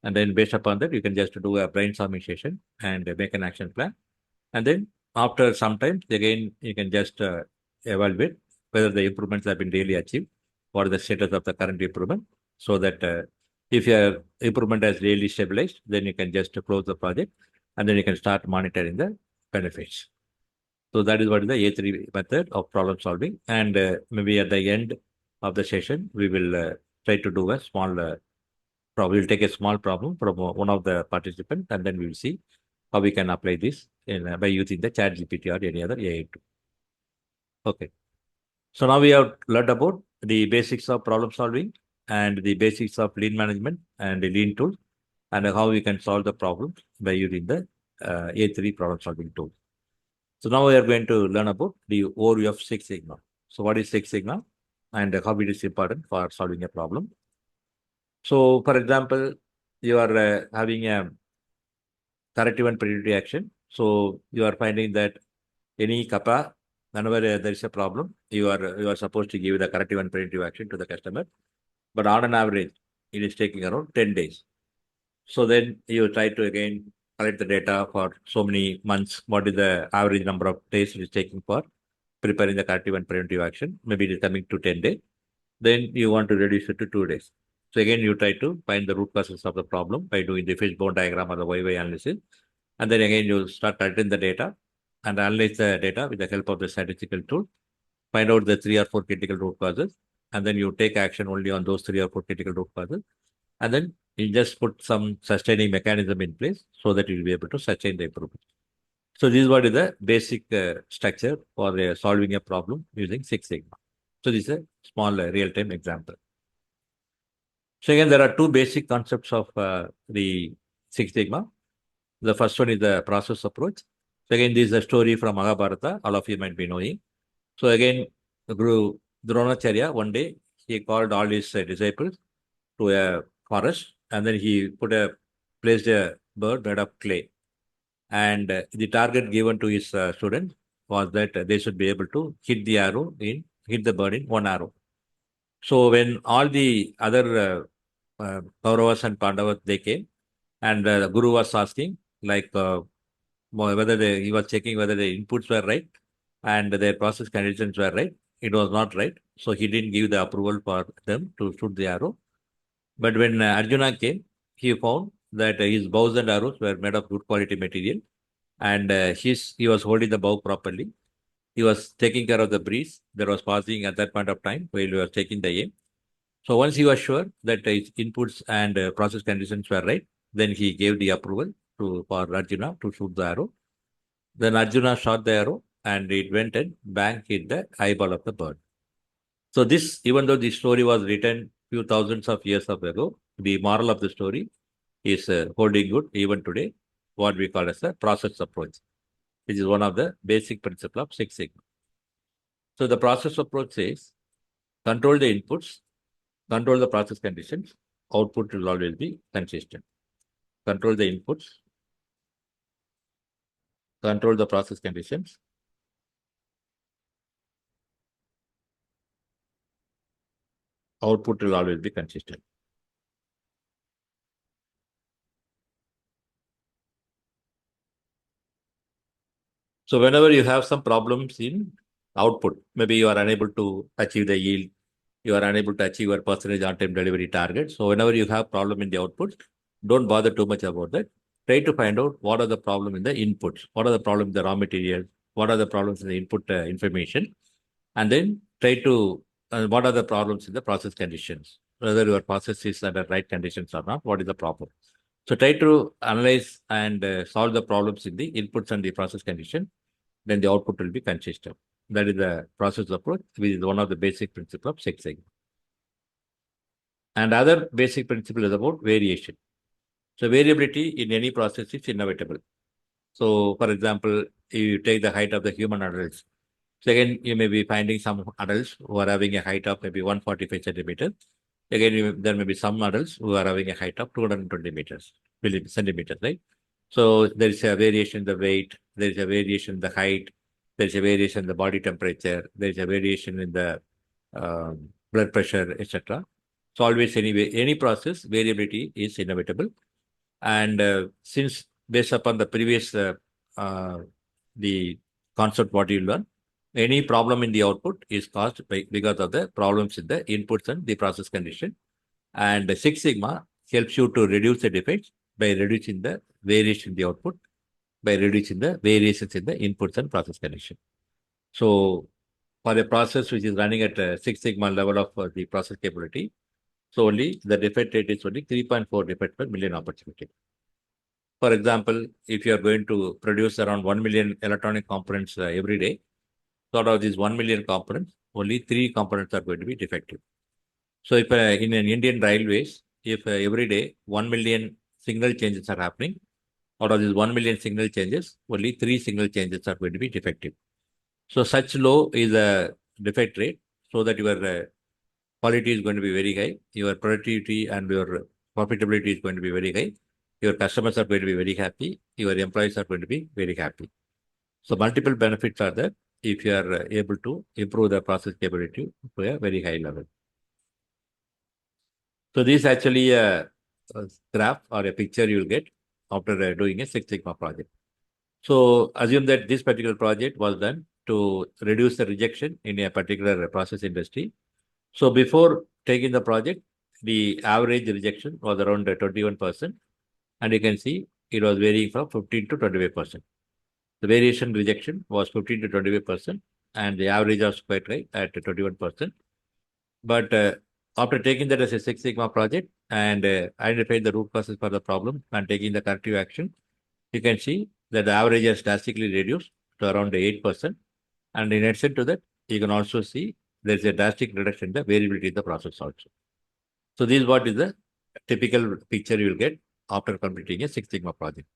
And then based upon that, you can just do a brainstorming session and make an action plan. And then after some time, again, you can just evaluate whether the improvements have been really achieved, what is the status of the current improvement, so that if your improvement has really stabilized, then you can just close the project and then you can start monitoring the benefits. So that is what is the A3 method of problem solving. And maybe at the end of the session, we will try to do a small problem. We'll take a small problem from one of the participants, and then we will see how we can apply this by using the ChatGPT or any other AI tool. Okay. So now we have learned about the basics of problem solving and the basics of lean management and the lean tool, and how we can solve the problems by using the A3 problem solving tool. So now we are going to learn about the overview of Six Sigma. So what is Six Sigma and how it is important for solving a problem? So for example, you are having a corrective and predictive action. So you are finding that any kappa, whenever there is a problem, you are supposed to give the corrective and predictive action to the customer. But on an average, it is taking around 10 days. So then you try to again collect the data for so many months. What is the average number of days it is taking for preparing the corrective and preventive action? Maybe it is coming to 10 days. Then you want to reduce it to 2 days. So again, you try to find the root causes of the problem by doing the fishbone diagram or the YY analysis. And then again, you start collecting the data and analyze the data with the help of the statistical tool. find out the 3 or 4 critical root causes, and then you take action only on those 3 or 4 critical root causes, and then you just put some sustaining mechanism in place so that you will be able to sustain the improvement. So this is what is the basic structure for solving a problem using Six Sigma. So this is a small real-time example. So again, there are two basic concepts of the Six Sigma. The first one is the process approach. So again, this is a story from Mahabharata. All of you might be knowing. So again, Guru Dronacharya, one day, he called all his disciples to a forest, and then he placed a bird made of clay. And the target given to his students was that they should be able to hit the bird in one arrow. So when all the other Kauravas and Pandavas, they came, and the Guru was asking, like, he was checking whether the inputs were right and their process conditions were right. It was not right. So he didn't give the approval for them to shoot the arrow. But when Arjuna came, he found that his bows and arrows were made of good quality material, and he was holding the bow properly. He was taking care of the breeze that was passing at that point of time while he was taking the aim. So once he was sure that his inputs and process conditions were right, then he gave the approval for Arjuna to shoot the arrow. Then Arjuna shot the arrow, and it went and bang hit the eyeball of the bird. So this, even though the story was written few thousands of years ago, the moral of the story is holding good even today, what we call as the process approach, which is one of the basic principles of Six Sigma. So the process approach says, control the inputs, control the process conditions, output will always be consistent. Control the inputs, control the process conditions, output will always be consistent. So whenever you have some problems in output, maybe you are unable to achieve the yield, you are unable to achieve your percentage on-time delivery target. So whenever you have problem in the outputs, don't bother too much about that. Try to find out what are the problem in the inputs, what are the problem in the raw material, what are the problems in the input information, and then try to what are the problems in the process conditions, whether your process is under right conditions or not, what is the problem. So try to analyze and solve the problems in the inputs and the process condition, then the output will be consistent. That is the process approach, which is one of the basic principles of Six Sigma. And other basic principle is about variation. So variability in any process is inevitable. So for example, you take the height of the human adults. So again, you may be finding some adults who are having a height of maybe 145 centimeters. Again, there may be some adults who are having a height of 220 centimeters, right? So there is a variation in the weight, there is a variation in the height, there is a variation in the body temperature, there is a variation in the blood pressure, etc. So always anyway, any process, variability is inevitable. And since based upon the previous the concept what you learn, any problem in the output is caused because of the problems in the inputs and the process condition. And Six Sigma helps you to reduce the defects by reducing the variation in the output, by reducing the variations in the inputs and process condition. So for a process which is running at a Six Sigma level of the process capability, so only the defect rate is only 3.4 defects per million opportunity. For example, if you are going to produce around 1 million electronic components every day, so out of these 1 million components, only 3 components are going to be defective. So if in an Indian railways, if every day 1 million signal changes are happening, out of these 1 million signal changes, only 3 signal changes are going to be defective. So such low is a defect rate, so that your quality is going to be very high, your productivity and your profitability is going to be very high, your customers are going to be very happy, your employees are going to be very happy. So multiple benefits are there if you are able to improve the process capability to a very high level. So this is actually a graph or a picture you will get after doing a Six Sigma project. So assume that this particular project was done to reduce the rejection in a particular process industry. So before taking the project, the average rejection was around 21%. And you can see it was varying from 15 to 25%. The variation rejection was 15 to 25%. and the average was quite high at 21%. But after taking that as a Six Sigma project and identifying the root causes for the problem and taking the corrective action, you can see that the average has drastically reduced to around 8%. And in addition to that, you can also see there's a drastic reduction in the variability in the process also. So this is what is the typical picture you will get after completing a Six Sigma project.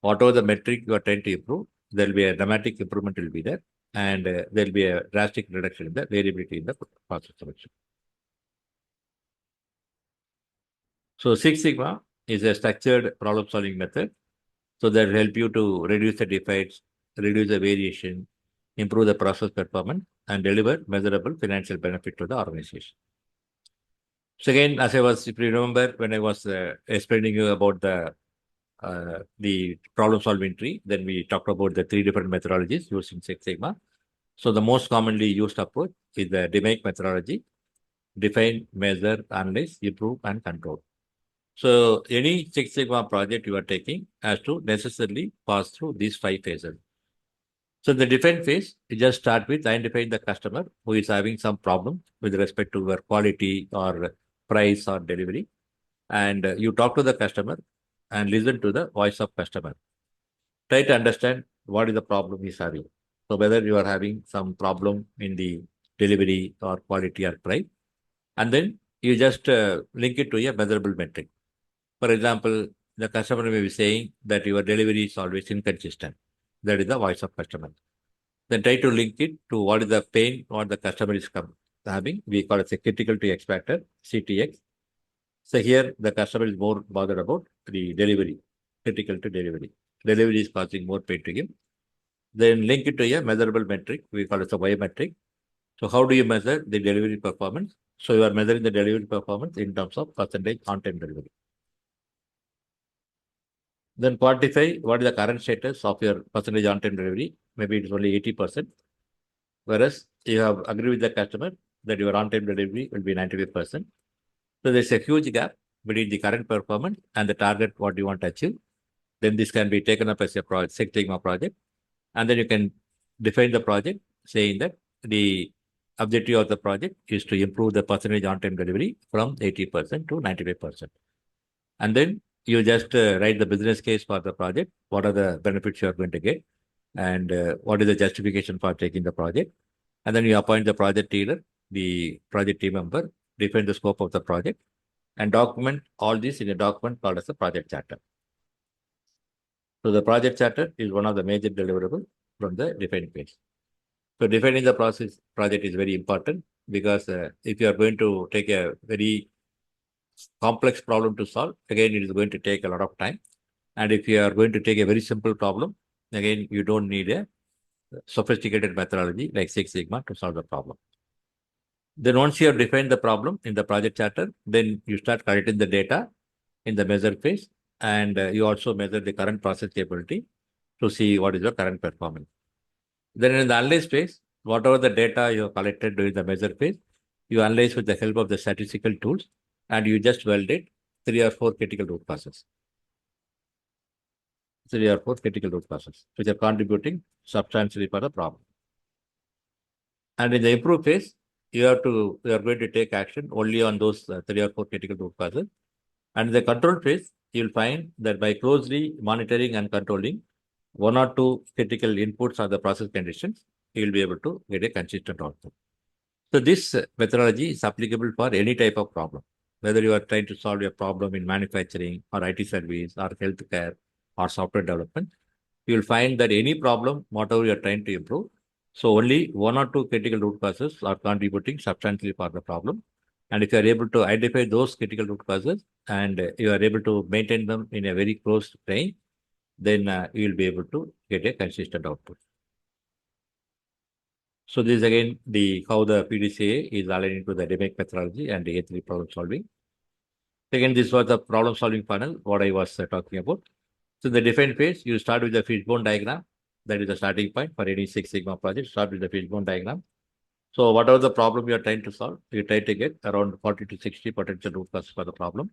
Whatever the metric you are trying to improve, there will be a dramatic improvement will be there, and there will be a drastic reduction in the variability in the process selection. So Six Sigma is a structured problem-solving method. So that will help you to reduce the defects, reduce the variation, improve the process performance, and deliver measurable financial benefit to the organization. So again, as I was, if you remember, when I was explaining you about the problem-solving tree, then we talked about the three different methodologies used in Six Sigma. So the most commonly used approach is the DMAIC methodology: define, measure, analyze, improve, and control. So any Six Sigma project you are taking has to necessarily pass through these 5 phases. So the define phase, you just start with identifying the customer who is having some problem with respect to your quality or price or delivery. And you talk to the customer and listen to the voice of customer. Try to understand what is the problem he's having. So whether you are having some problem in the delivery or quality or price, and then you just link it to a measurable metric. For example, the customer may be saying that your delivery is always inconsistent. That is the voice of customer. Then try to link it to what is the pain what the customer is having. We call it a critical to X factor, CTX. So here the customer is more bothered about the delivery, critical to delivery. Delivery is causing more pain to him. Then link it to a measurable metric. We call it a Y metric. So how do you measure the delivery performance? So you are measuring the delivery performance in terms of percentage on-time delivery. Then quantify what is the current status of your percentage on-time delivery. Maybe it's only 80%. Whereas you have agreed with the customer that your on-time delivery will be 95%. So there's a huge gap between the current performance and the target what you want to achieve. Then this can be taken up as a project, Six Sigma project. And then you can define the project saying that the objective of the project is to improve the percentage on-time delivery from 80% to 95%. And then you just write the business case for the project. What are the benefits you are going to get? And what is the justification for taking the project? And then you appoint the project leader, the project team member, define the scope of the project, and document all this in a document called as the project charter. So the project charter is one of the major deliverables from the define phase. So defining the project is very important because if you are going to take a very complex problem to solve, again, it is going to take a lot of time. And if you are going to take a very simple problem, again, you don't need a sophisticated methodology like Six Sigma to solve the problem. Then once you have defined the problem in the project charter, then you start collecting the data in the measure phase, and you also measure the current process capability to see what is your current performance. Then in the analyze phase, whatever the data you have collected during the measure phase, you analyze with the help of the statistical tools, and you just validate 3 or 4 critical root causes. 3 or 4 critical root causes, which are contributing substantially for the problem. And in the improve phase, you are going to take action only on those 3 or 4 critical root causes. And in the control phase, you'll find that by closely monitoring and controlling 1 or 2 critical inputs or the process conditions, you'll be able to get a consistent output. So this methodology is applicable for any type of problem, whether you are trying to solve a problem in manufacturing or IT service or healthcare or software development. You'll find that any problem, whatever you are trying to improve, so only 1 or 2 critical root causes are contributing substantially for the problem. And if you are able to identify those critical root causes and you are able to maintain them in a very close range, then you will be able to get a consistent output. So this is again how the PDCA is aligning to the DMAIC methodology and the A3 problem solving. Again, this was the problem solving panel, what I was talking about. So in the define phase, you start with the fishbone diagram. That is the starting point for any Six Sigma project. Start with the fishbone diagram. So whatever the problem you are trying to solve, you try to get around 40 to 60 potential root causes for the problem.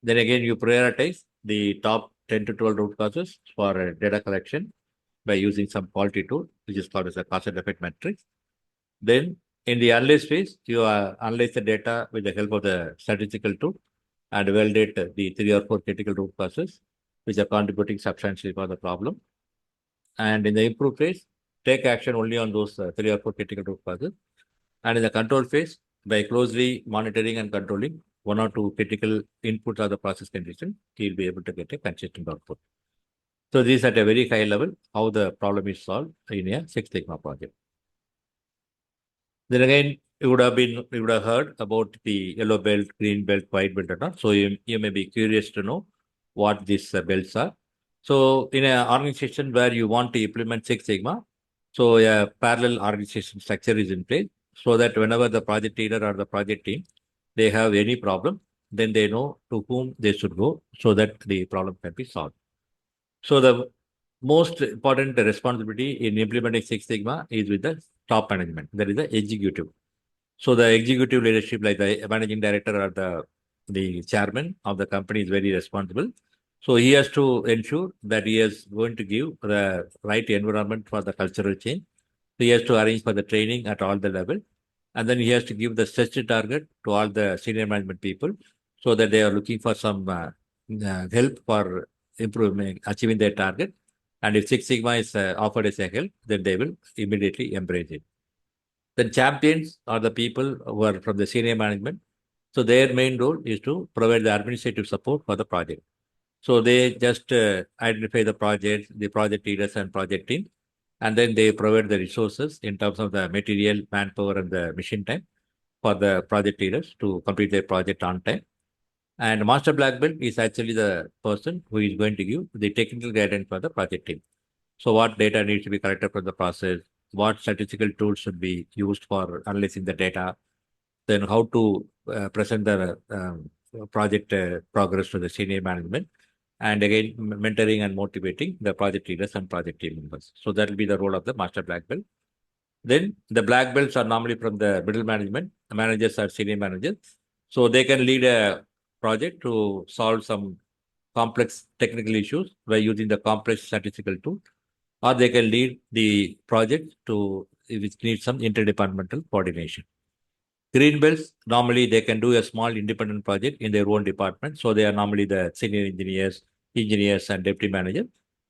Then again, you prioritize the top 10 to 12 root causes for data collection. by using some quality tool, which is called as a cause and effect matrix. Then in the analyze phase, you analyze the data with the help of the statistical tool and validate the 3 or 4 critical root causes, which are contributing substantially for the problem. And in the improve phase, take action only on those 3 or 4 critical root causes. And in the control phase, by closely monitoring and controlling 1 or 2 critical inputs of the process condition, you'll be able to get a consistent output. So this is at a very high level, how the problem is solved in a Six Sigma project. Then again, you would have heard about the yellow belt, green belt, white belt, and all. So you may be curious to know what these belts are. So in an organization where you want to implement Six Sigma, so a parallel organization structure is in place so that whenever the project leader or the project team, they have any problem, then they know to whom they should go so that the problem can be solved. So the most important responsibility in implementing Six Sigma is with the top management, that is the executive. So the executive leadership, like the managing director or the chairman of the company, is very responsible. So he has to ensure that he is going to give the right environment for the cultural change. So he has to arrange for the training at all the level. And then he has to give the stretched target to all the senior management people so that they are looking for some help for improving, achieving their target. And if Six Sigma is offered as a help, then they will immediately embrace it. Then champions are the people who are from the senior management. So their main role is to provide the administrative support for the project. So they just identify the projects, the project leaders and project team, and then they provide the resources in terms of the material, manpower, and the machine time for the project leaders to complete their project on time. And master black belt is actually the person who is going to give the technical guidance for the project team. So what data needs to be collected from the process, what statistical tools should be used for analyzing the data, then how to present the project progress to the senior management, and again, mentoring and motivating the project leaders and project team members. So that will be the role of the master black belt. Then the black belts are normally from the middle management. The managers are senior managers. So they can lead a project to solve some complex technical issues by using the complex statistical tool, or they can lead the project to which needs some interdepartmental coordination. Green belts, normally they can do a small independent project in their own department. So they are normally the senior engineers and deputy manager.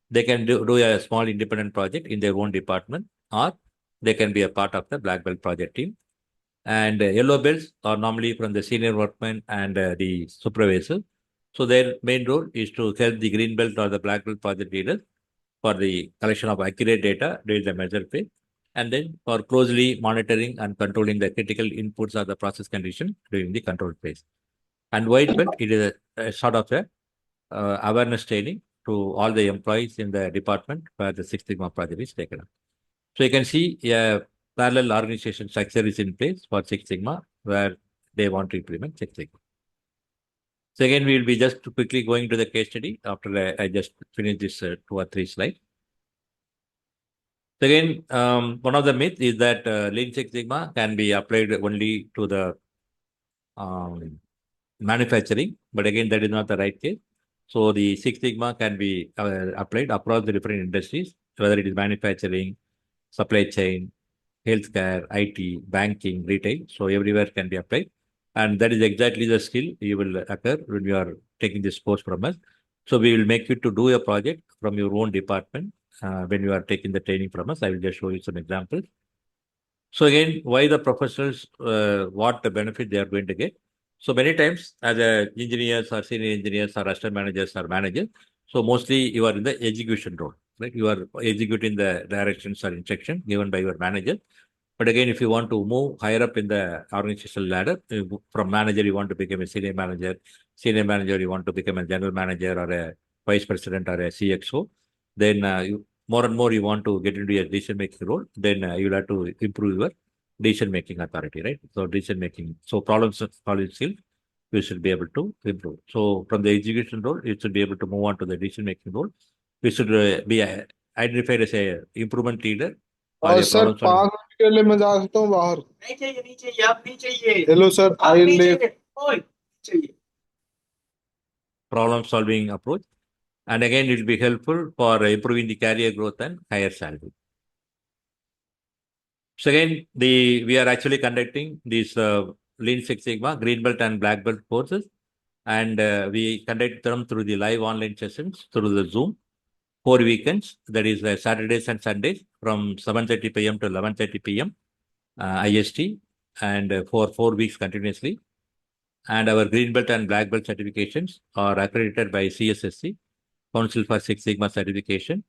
They can do a small independent project in their own department, or they can be a part of the black belt project team. And yellow belts are normally from the senior workmen and the supervisor. So their main role is to help the green belt or the black belt project leaders for the collection of accurate data during the measure phase, and then for closely monitoring and controlling the critical inputs of the process condition during the control phase. And white belt, it is a sort of a awareness training to all the employees in the department where the Six Sigma project is taken up. So you can see a parallel organization structure is in place for Six Sigma where they want to implement Six Sigma. So again, we will be just quickly going to the case study after I just finish this 2 or 3 slides. So again, one of the myths is that Lean Six Sigma can be applied only to the manufacturing, but again, that is not the right case. So the Six Sigma can be applied across the different industries, whether it is manufacturing, supply chain, healthcare, IT, banking, retail. So everywhere can be applied. And that is exactly the skill you will occur when you are taking this course from us. So we will make you to do a project from your own department when you are taking the training from us. I will just show you some examples. So again, why the professionals, what the benefit they are going to get. So many times as a engineers or senior engineers or assistant managers or managers, so mostly you are in the execution role, right? You are executing the directions or instruction given by your manager. But again, if you want to move higher up in the organizational ladder, from manager, you want to become a senior manager, you want to become a general manager or a vice president or a CXO, then more and more you want to get into a decision-making role, then you'll have to improve your decision-making authority, right? So decision-making, so problem solving skills, you should be able to improve. So from the execution role, you should be able to move on to the decision-making role. We should be identified as a improvement leader or और a sir problem solving. 5 minute के लिए मैं जा सकता हूँ बाहर? नहीं चाहिए, नहीं चाहिए, आप नहीं चाहिए। हेलो सर, आप आई नहीं लिव. चाहिए, ओए, चाहिए। problem solving approach. And again, it will be helpful for improving the career growth and higher salary. So again, we are actually conducting these Lean Six Sigma, Green Belt and Black Belt courses. And we conduct them through the live online sessions through the Zoom. 4 weekends, that is Saturdays and Sundays from 7:30 p.m. to 11:30 p.m. IST, and for 4 weeks continuously. And our Green Belt and Black Belt certifications are accredited by CSSC, Council for Six Sigma Certification.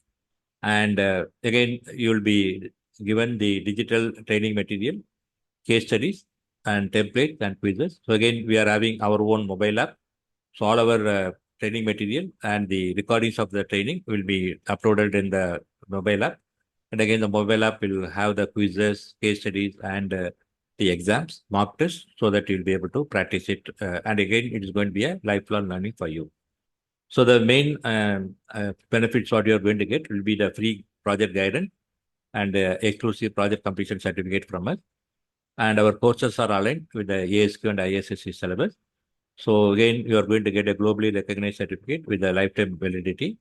And again, you will be given the digital training material, case studies, and templates and quizzes. So again, we are having our own mobile app. So all our training material and the recordings of the training will be uploaded in the mobile app. And again, the mobile app will have the quizzes, case studies, and the exams, mock tests, so that you'll be able to practice it. And again, it is going to be a lifelong learning for you. So the main benefits what you are going to get will be the free project guidance and exclusive project completion certificate from us. And our courses are aligned with the ASQ and ISSC syllabus. So again, you are going to get a globally recognized certificate with a lifetime validity.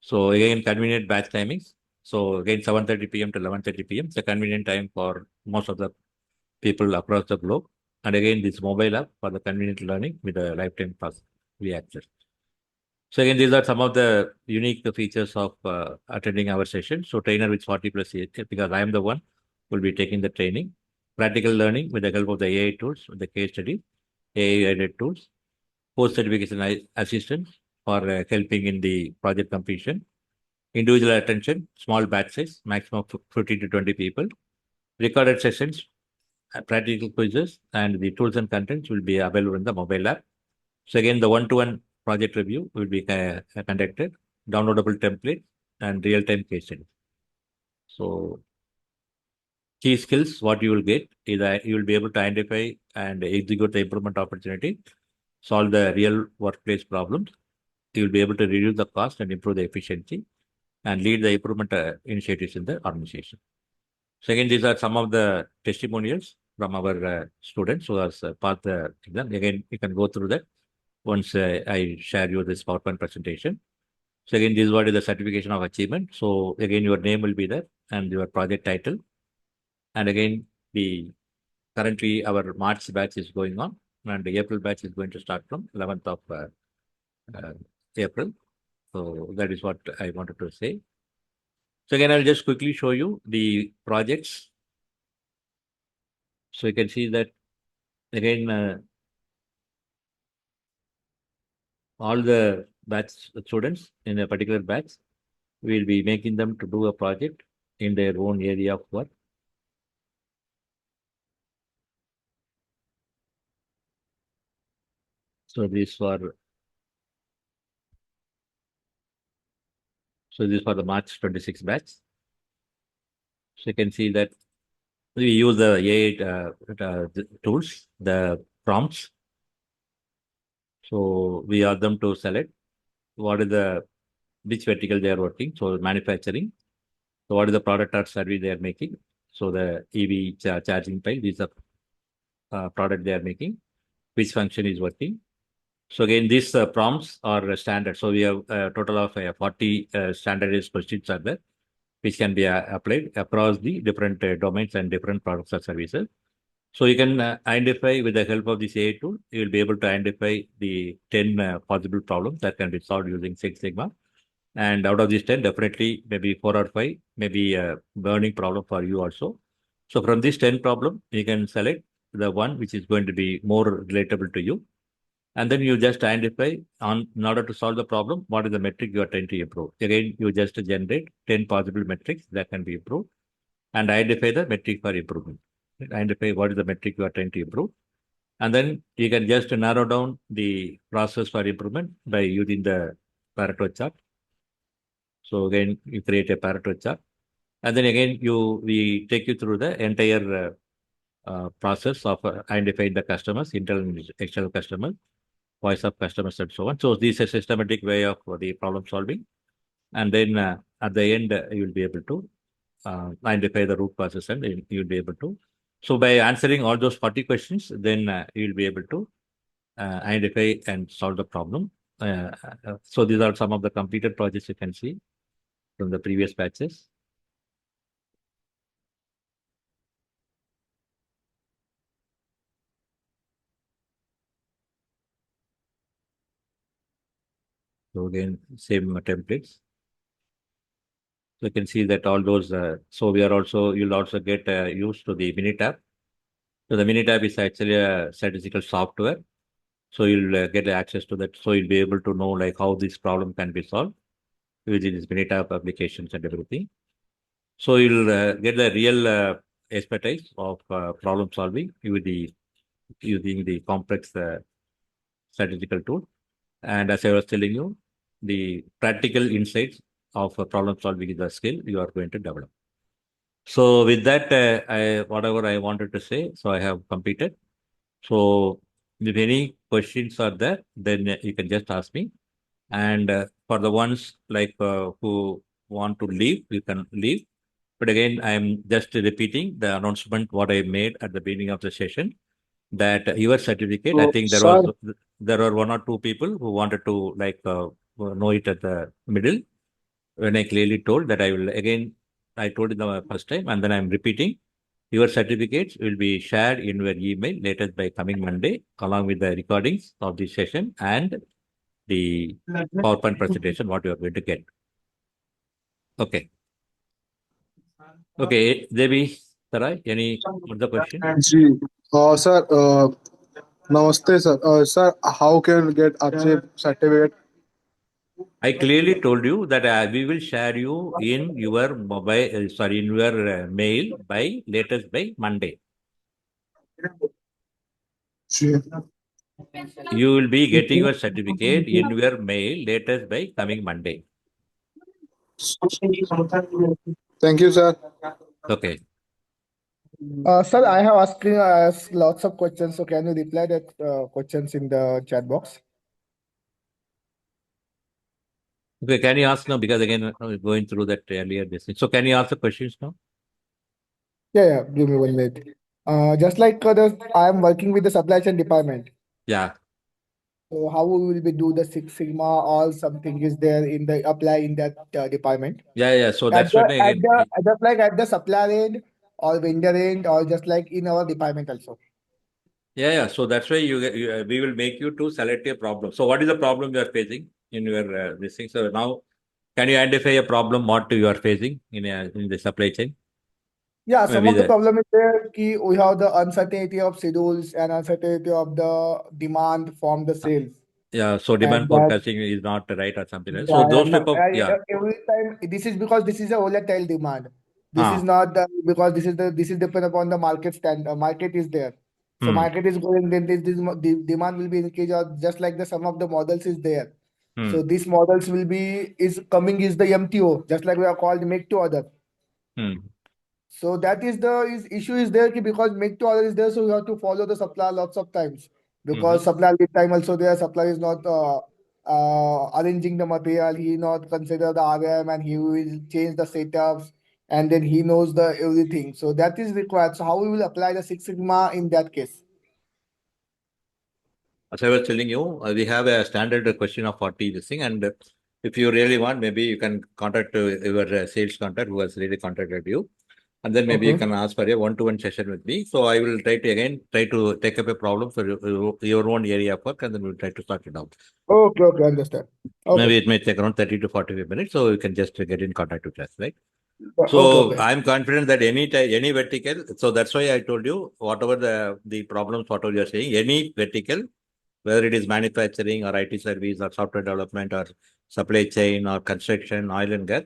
So again, convenient batch timings. So again, 7:30 p.m. to 11:30 p.m. It's a convenient time for most of the people across the globe. And again, this mobile app for the convenient learning with a lifetime pass we access. So again, these are some of the unique features of attending our session. So trainer with 40 plus years, because I am the one who will be taking the training. Practical learning with the help of the AI tools, the case study, AI-aided tools, post-certification assistance for helping in the project completion, individual attention, small batch size, maximum of 15 to 20 people, recorded sessions, practical quizzes, and the tools and contents will be available in the mobile app. So again, the one-to-one project review will be conducted, downloadable template, and real-time case study. So key skills, what you will get is that you will be able to identify and execute the improvement opportunity, solve the real workplace problems. You will be able to reduce the cost and improve the efficiency and lead the improvement initiatives in the organization. So again, these are some of the testimonials from our students who has passed the exam. Again, you can go through that once I share you this PowerPoint presentation. So again, this is what is the certification of achievement. So again, your name will be there and your project title. And again, currently our March batch is going on, and the April batch is going to start from 11th of April. So that is what I wanted to say. So again, I'll just quickly show you the projects. So you can see that again, all the batch students in a particular batch, we'll be making them to do a project in their own area of work. So this for the March 26 batch. So you can see that we use the AI tools, the prompts. So we ask them to select which vertical they are working. So manufacturing. So what is the product or service they are making? So the EV charging pile, these are product they are making. Which function is working? So again, these prompts are standard. So we have a total of 40 standardized questions are there, which can be applied across the different domains and different products or services. So you can identify with the help of this AI tool, you will be able to identify the 10 possible problems that can be solved using Six Sigma. And out of these 10, definitely maybe 4 or 5 may be a burning problem for you also. So from these 10 problems, you can select the one which is going to be more relatable to you. And then you just identify in order to solve the problem, what is the metric you are trying to improve. Again, you just generate 10 possible metrics that can be improved and identify the metric for improvement. Identify what is the metric you are trying to improve. And then you can just narrow down the process for improvement by using the Pareto chart. So again, you create a Pareto chart. And then again, we take you through the entire process of identifying the customers, internal and external customers, voice of customers, and so on. So this is a systematic way of the problem solving. And then at the end, you will be able to identify the root causes and you'll be able to. So by answering all those 40 questions, then you'll be able to identify and solve the problem So these are some of the completed projects you can see from the previous batches. So again, same templates. So you can see that all those, so we are also, you'll also get used to the Minitab. So the Minitab is actually a statistical software. So you'll get access to that. So you'll be able to know like how this problem can be solved using these Minitab applications and everything. So you'll get the real expertise of problem solving using the complex statistical tool. And as I was telling you, the practical insights of problem solving is a skill you are going to develop. So with that, whatever I wanted to say, so I have completed. So if any questions are there, then you can just ask me. And for the ones like who want to leave, you can leave. But again, I'm just repeating the announcement what I made at the beginning of the session, that your certificate, I So, think sir, there were one or two people who wanted to like know it at the middle, when I clearly told that I will again, I told it the first time, and then I'm repeating. Your certificates will be shared in your email latest by coming Monday, along with the recordings of the session and the PowerPoint presentation, what you are going to get. Okay. Okay, Devi, Sarai, any other question? Ji, sir, namaste, sir. Sir, how can we get achieve certificate? I clearly told you that we will share you in your mobile, in your mail by latest by Monday. Ji. You will be getting your certificate in your mail latest by coming Monday. Thank you, sir. Okay. Sir, I have asked lots of questions, so can you reply that questions in the chat box? Okay, can you ask now? Because again, we're going through that earlier. So can you ask the questions now? Yeah, give me 1 minute. Just like I am working with the supply chain department. Yeah. So how will we do the Six Sigma or something is there in the apply in that department? Yeah. So At that's the what at again. the just like at the supplier end or vendor end or just like in our department also. Yeah. So that's why we will make you to select a problem. So what is the problem you are facing in your this thing? So now, can you identify a problem what you are facing in the supply chain? Yeah, some Maybe of the problem is there ki we have the uncertainty of schedules and uncertainty of the demand from the sales. yeah. So demand And that forecasting is not right or something else. So yeah, those no, type of every time this is because this is a volatile demand. This is Ah. not because this is depend upon the market stand. Market is there, so Hmm. market is going. Then the demand will be increased. Or just like the some of the models is there. Hmm. So these models will be is coming is the MTO. Just like we are called make to order. Hmm. So that is the issue is there ki because make to order is there, so you have to follow the supply lots of times because supply lead time also there. Supply is not arranging the material. He not consider the RM and he will change the setups and then he knows the everything. So that is required. So how we will apply the Six Sigma in that case? As I was telling you, we have a standard question of 40 this thing, and if you really want, maybe you can contact your sales contact who has really contacted you, and then maybe you can ask for a one-to-one session with me. So I will try to take up a problem for your own area of work, and then we'll try to sort it out. Okay, understand. Okay. Maybe it may take around 30 to 45 minutes, so you can just get in contact with us, right? Okay, So okay. I'm confident that any vertical. So that's why I told you whatever the problems, whatever you're saying, any vertical, whether it is manufacturing or IT service or software development or supply chain or construction, oil and gas,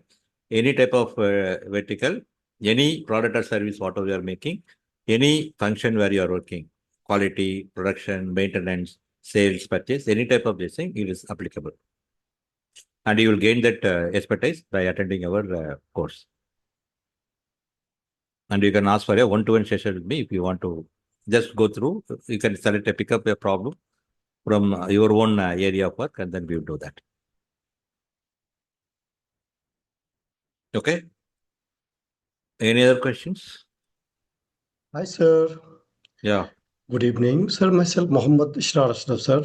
any type of vertical, any product or service, whatever you are making, any function where you are working, quality, production, maintenance, sales, purchase, any type of this thing, it is applicable. And you will gain that expertise by attending our course. And you can ask for a one-to-one session with me if you want to just go through. You can select a pick up a problem from your own area of work, and then we will do that. Okay. Any other questions? Hi, sir. Yeah. Good evening, sir. Myself, Mohammed Ishrar Ashraf, sir,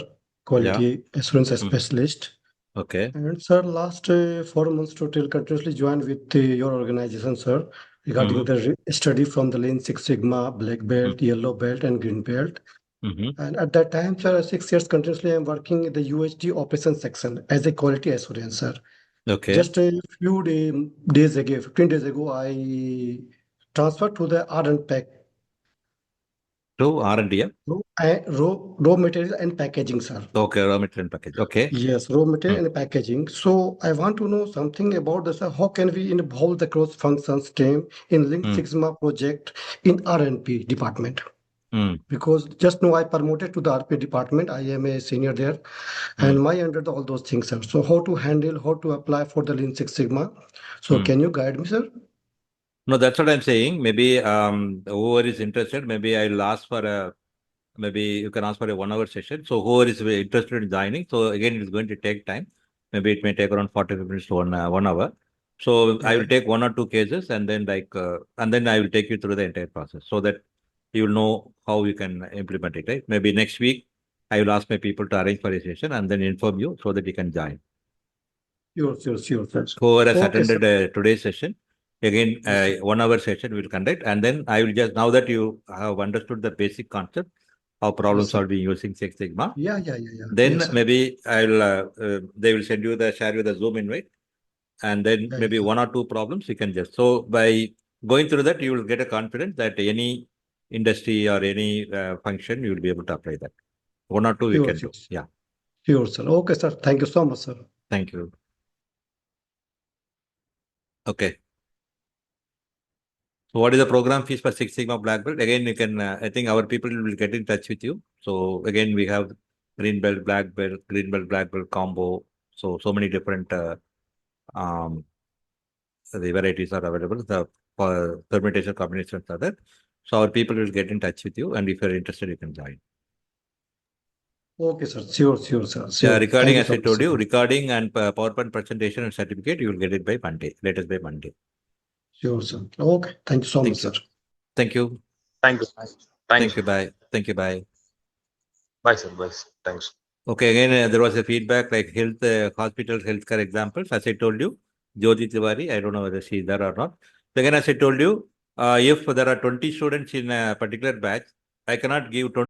quality assurance Mm. specialist. Okay. And sir, last 4 months total continuously joined with your organization, sir, regarding the study from the Lean Six Sigma, Black Belt, Yellow Belt, and Green Belt. Mm-hmm. And at that time, sir, 6 years continuously, I'm working in the UHD operations section as a quality assurance, sir. Okay. Just a few days ago, 15 days ago, I transferred to the R&D pack, To R&D. Yeah? raw material and packaging, sir. Okay. Raw material package. Okay. Yes, raw material and packaging. So I want to know something about this. How can we involve the cross functions team in Lean Sigma project in R&P department? Mm. Because just now I promoted to the RP department. I am a senior there, and my under all those things, sir. So how to handle, how to apply for the Lean Six Sigma? So can you guide me, sir? No, that's what I'm saying. Maybe whoever is interested, maybe I'll ask for a, maybe you can ask for a 1 hour session. So whoever is interested in joining, so again, it's going to take time. Maybe it may take around 45 minutes to 1 hour. So I will take 1 or 2 cases and then and then I will take you through the entire process so that you will know how you can implement it, right? Maybe next week, I will ask my people to arrange for a session and then inform you so that you can join. Sure, sir. Whoever has Okay, sir. attended today's session, again, Yes, sir. 1 hour session will conduct, and then I will just, now that you have understood the basic concept, how problem Yes, sir. solving using Six Sigma, Yeah. then Yes, sir. maybe they will send you share you the Zoom invite, and then Yeah, maybe yeah. 1 or 2 problems you can just, so by going through that, you will get a confidence that any industry or any function, you will be able to apply that. 1 or 2 we can do. Yeah. Sure, sir. Okay, sir. Thank you so much, sir. Thank you. Okay. So what is the program fees for Six Sigma Black Belt? Again, you can, I think our people will get in touch with you. So again, we have Green Belt, Black Belt combo. So many different the varieties are available. The permutation combinations are there. So our people will get in touch with you, and if you're interested, you can join. Okay, sir. Sure, sir. Yeah, Sure. recording, Thank you as so I much, told sir. you, recording and PowerPoint presentation and certificate, you will get it by Monday, latest by Monday. Sure, sir. Okay. Thank you so much, Thank you. sir. Thank you. Thank you. Thank you. Bye. Thank you. Bye. Bye, sir. Bye. Thanks. Okay, again, there was a feedback like hospital healthcare examples. As I told you, Jyoti Tiwari, I don't know whether she is there or not. So again, as I told you, if there are 20 students in a particular batch, I cannot give 20